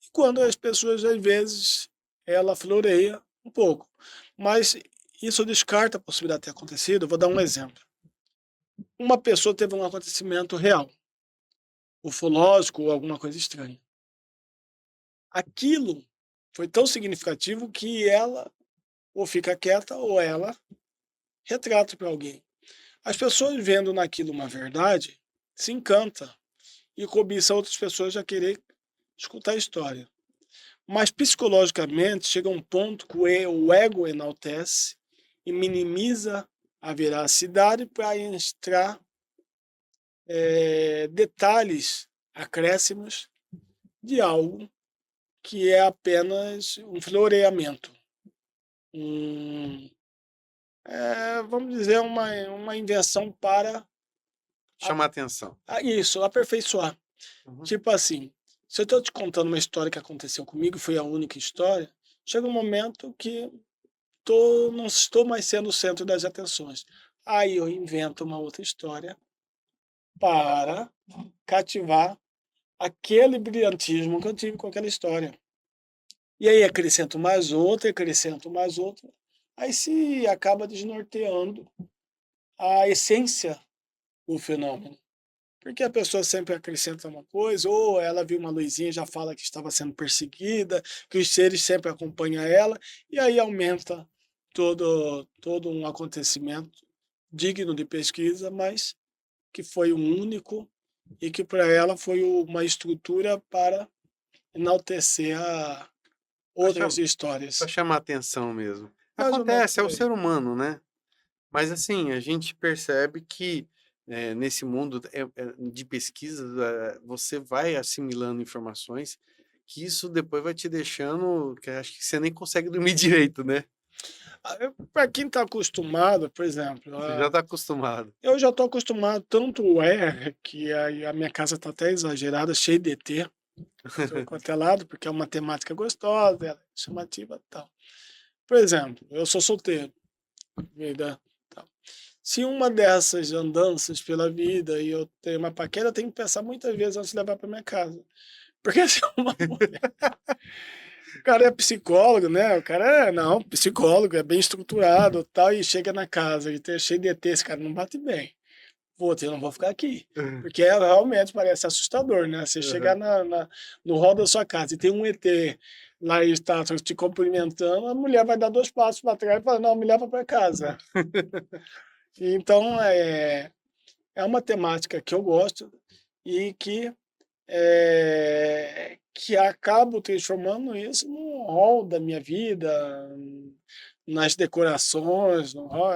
e quando as pessoas, às vezes, ela floreia um pouco. Mas isso descarta a possibilidade de ter acontecido. Eu vou dar um exemplo. Uma pessoa teve um acontecimento real, ufológico ou alguma coisa estranha. Aquilo foi tão significativo que ela ou fica quieta ou ela retrata para alguém. As pessoas vendo naquilo uma verdade se encanta e cobiça outras pessoas a querer escutar a história. Mas psicologicamente chega um ponto que o ego enaltece e minimiza a veracidade para entrar detalhes, acréscimos de algo que é apenas um floreamento, vamos dizer, uma invenção para chama atenção. isso, aperfeiçoar. Uhum. Tipo assim, se eu estou te contando uma história que aconteceu comigo, foi a única história, chega um momento que não estou mais sendo o centro das atenções. Aí eu invento uma outra história para cativar aquele brilhantismo que eu tive com aquela história. E aí acrescento mais outra, aí se acaba desnorteando a essência do fenômeno. Porque a pessoa sempre acrescenta uma coisa, ou ela viu uma luzinha e já fala que estava sendo perseguida, que os seres sempre acompanham ela, e aí aumenta todo um acontecimento digno de pesquisa, mas que foi um único e que para ela foi uma estrutura para enaltecer Pra outras pra histórias. chamar atenção mesmo. Mais ou menos Acontece, é por o aí. ser humano, né? Mas assim, a gente percebe que nesse mundo de pesquisa, você vai assimilando informações que isso depois vai te deixando, que acho que você nem consegue dormir direito, né? Para quem está acostumado, por exemplo, Você já está acostumado. eu já estou acostumado, tanto que a minha casa está até exagerada, cheia de ET, todo quanto é lado, porque é uma temática gostosa, é chamativa e tal. Por exemplo, eu sou solteiro, vida, tal. Se uma dessas andanças pela vida e eu tenho uma paquera, eu tenho que pensar muitas vezes antes de levar para minha casa. Porque se uma mulher, o cara é psicólogo, né? O cara não, psicólogo, é bem estruturado, tal, e chega na casa e tem cheio de ET, esse cara não bate bem. Putz, eu não vou ficar aqui. Porque realmente parece assustador, né? Você chegar no hall da sua casa e tem um ET lá e está te cumprimentando, a mulher vai dar 2 passos para trás e fala, não, me leva para casa. Então, é uma temática que eu gosto e que acabo transformando isso num hall da minha vida, nas decorações, no hall,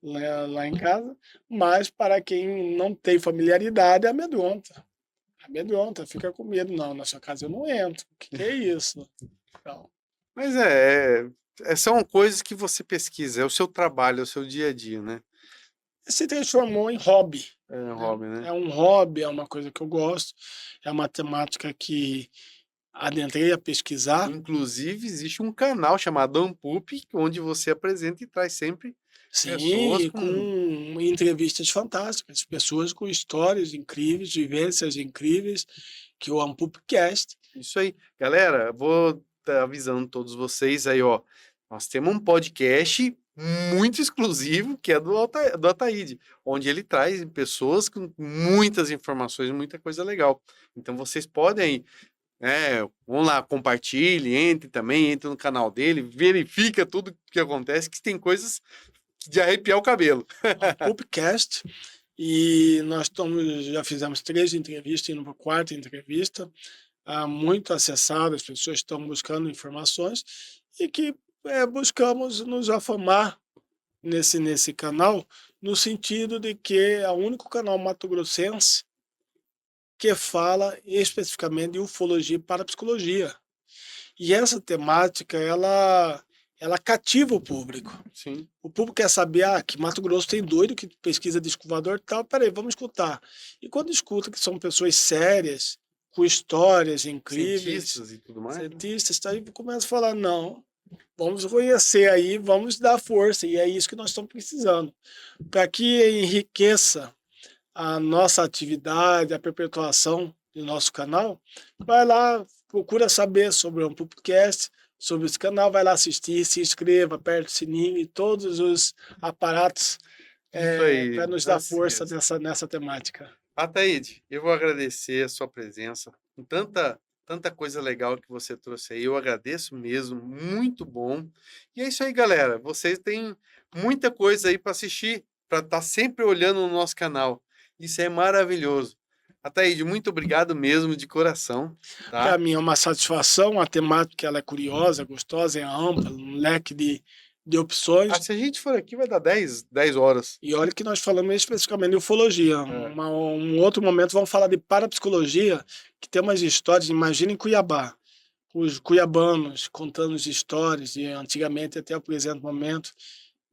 lá em casa, mas para quem não tem familiaridade, amedronta. Amedronta, fica com medo. Não, na sua casa eu não entro. O que é isso? Então, Mas são coisas que você pesquisa, é o seu trabalho, é o seu dia a dia, né? se transformou em hobby. É um hobby, né? É um hobby, é uma coisa que eu gosto, é uma temática que adentrei a pesquisar. Inclusive, existe um canal chamado Unpoop, onde você apresenta e traz sempre pessoas Sim, com entrevistas fantásticas, pessoas com histórias incríveis, vivências incríveis, que o Ampupcast. Isso aí. Galera, vou tá avisando todos vocês aí, ó. Nós temos um podcast muito exclusivo, que é do Ataíde, onde ele traz pessoas com muitas informações, muita coisa legal. Então vocês podem, vão lá, compartilhe, entre no canal dele, verifica tudo que acontece, que tem coisas de arrepiar o cabelo. Ampupcast. E nós já fizemos 3 entrevistas, indo para a 4ª entrevista, muito acessado, as pessoas estão buscando informações e que buscamos nos afamar nesse canal, no sentido de que é o único canal mato-grossense que fala especificamente de ufologia e parapsicologia. E essa temática, ela cativa o público. Sim. O público quer saber, que Mato Grosso tem doido que pesquisa de escovador e tal, peraí, vamos escutar. E quando escuta que são pessoas sérias, com histórias incríveis, cientistas e tudo mais, cientistas, aí começa a falar, não, vamos conhecer aí, vamos dar força, e é isso que nós estamos precisando. Para que enriqueça a nossa atividade, a perpetuação do nosso canal, vai lá, procura saber sobre o podcast, sobre esse canal, vai lá assistir, se inscreva, aperte o sininho e todos os aparatos para nos dar força nessa temática. Ataíde, eu vou agradecer a sua presença, com tanta coisa legal que você trouxe aí, eu agradeço mesmo, muito bom. E é isso aí, galera, vocês têm muita coisa aí para assistir, para estar sempre olhando no nosso canal. Isso é maravilhoso. Ataíde, muito obrigado mesmo, de coração. Tá? Para mim é uma satisfação, a temática ela é curiosa, gostosa, é ampla, um leque de opções. Se a gente for aqui vai dar 10 horas. E olha que nós falamos especificamente de ufologia. Um outro momento vamos falar de parapsicologia, que tem umas histórias, imagina em Cuiabá, os cuiabanos contando as histórias, de antigamente até o presente momento,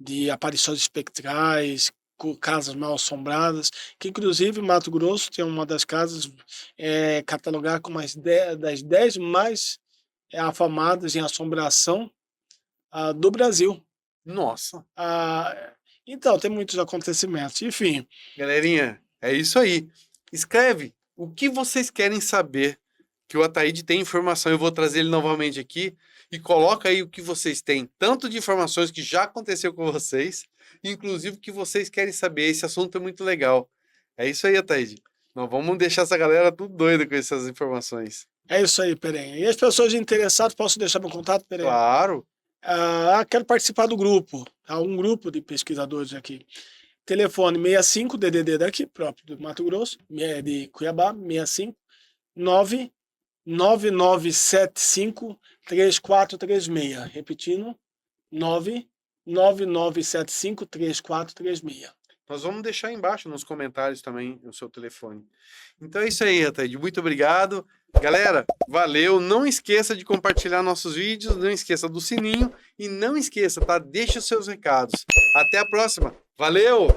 de aparições espectrais, com casas mal assombradas, que inclusive Mato Grosso tem uma das casas catalogada como das 10 mais afamadas em assombração do Brasil. Nossa! Então, tem muitos acontecimentos. Enfim. Galerinha, é isso aí. Escreve o que vocês querem saber, que o Ataíde tem informação. Eu vou trazer ele novamente aqui. E coloca aí o que vocês têm, tanto de informações que já aconteceu com vocês, inclusive o que vocês querem saber. Esse assunto é muito legal. É isso aí, Ataíde. Nós vamos deixar essa galera tudo doida com essas informações. É isso aí, Perenha. E as pessoas interessadas, posso deixar meu contato, Perenha? Claro. Quero participar do grupo. Há um grupo de pesquisadores aqui. Telefone 65, DDD daqui, próprio do Mato Grosso, de Cuiabá, 65 99975 3436. Repetindo, 99975 3436. Nós vamos deixar embaixo nos comentários também o seu telefone. Então é isso aí, Ataíde. Muito obrigado. Galera, valeu. Não esqueça de compartilhar nossos vídeos, não esqueça do sininho e não esqueça, tá? Deixa os seus recados. Até a próxima. Valeu!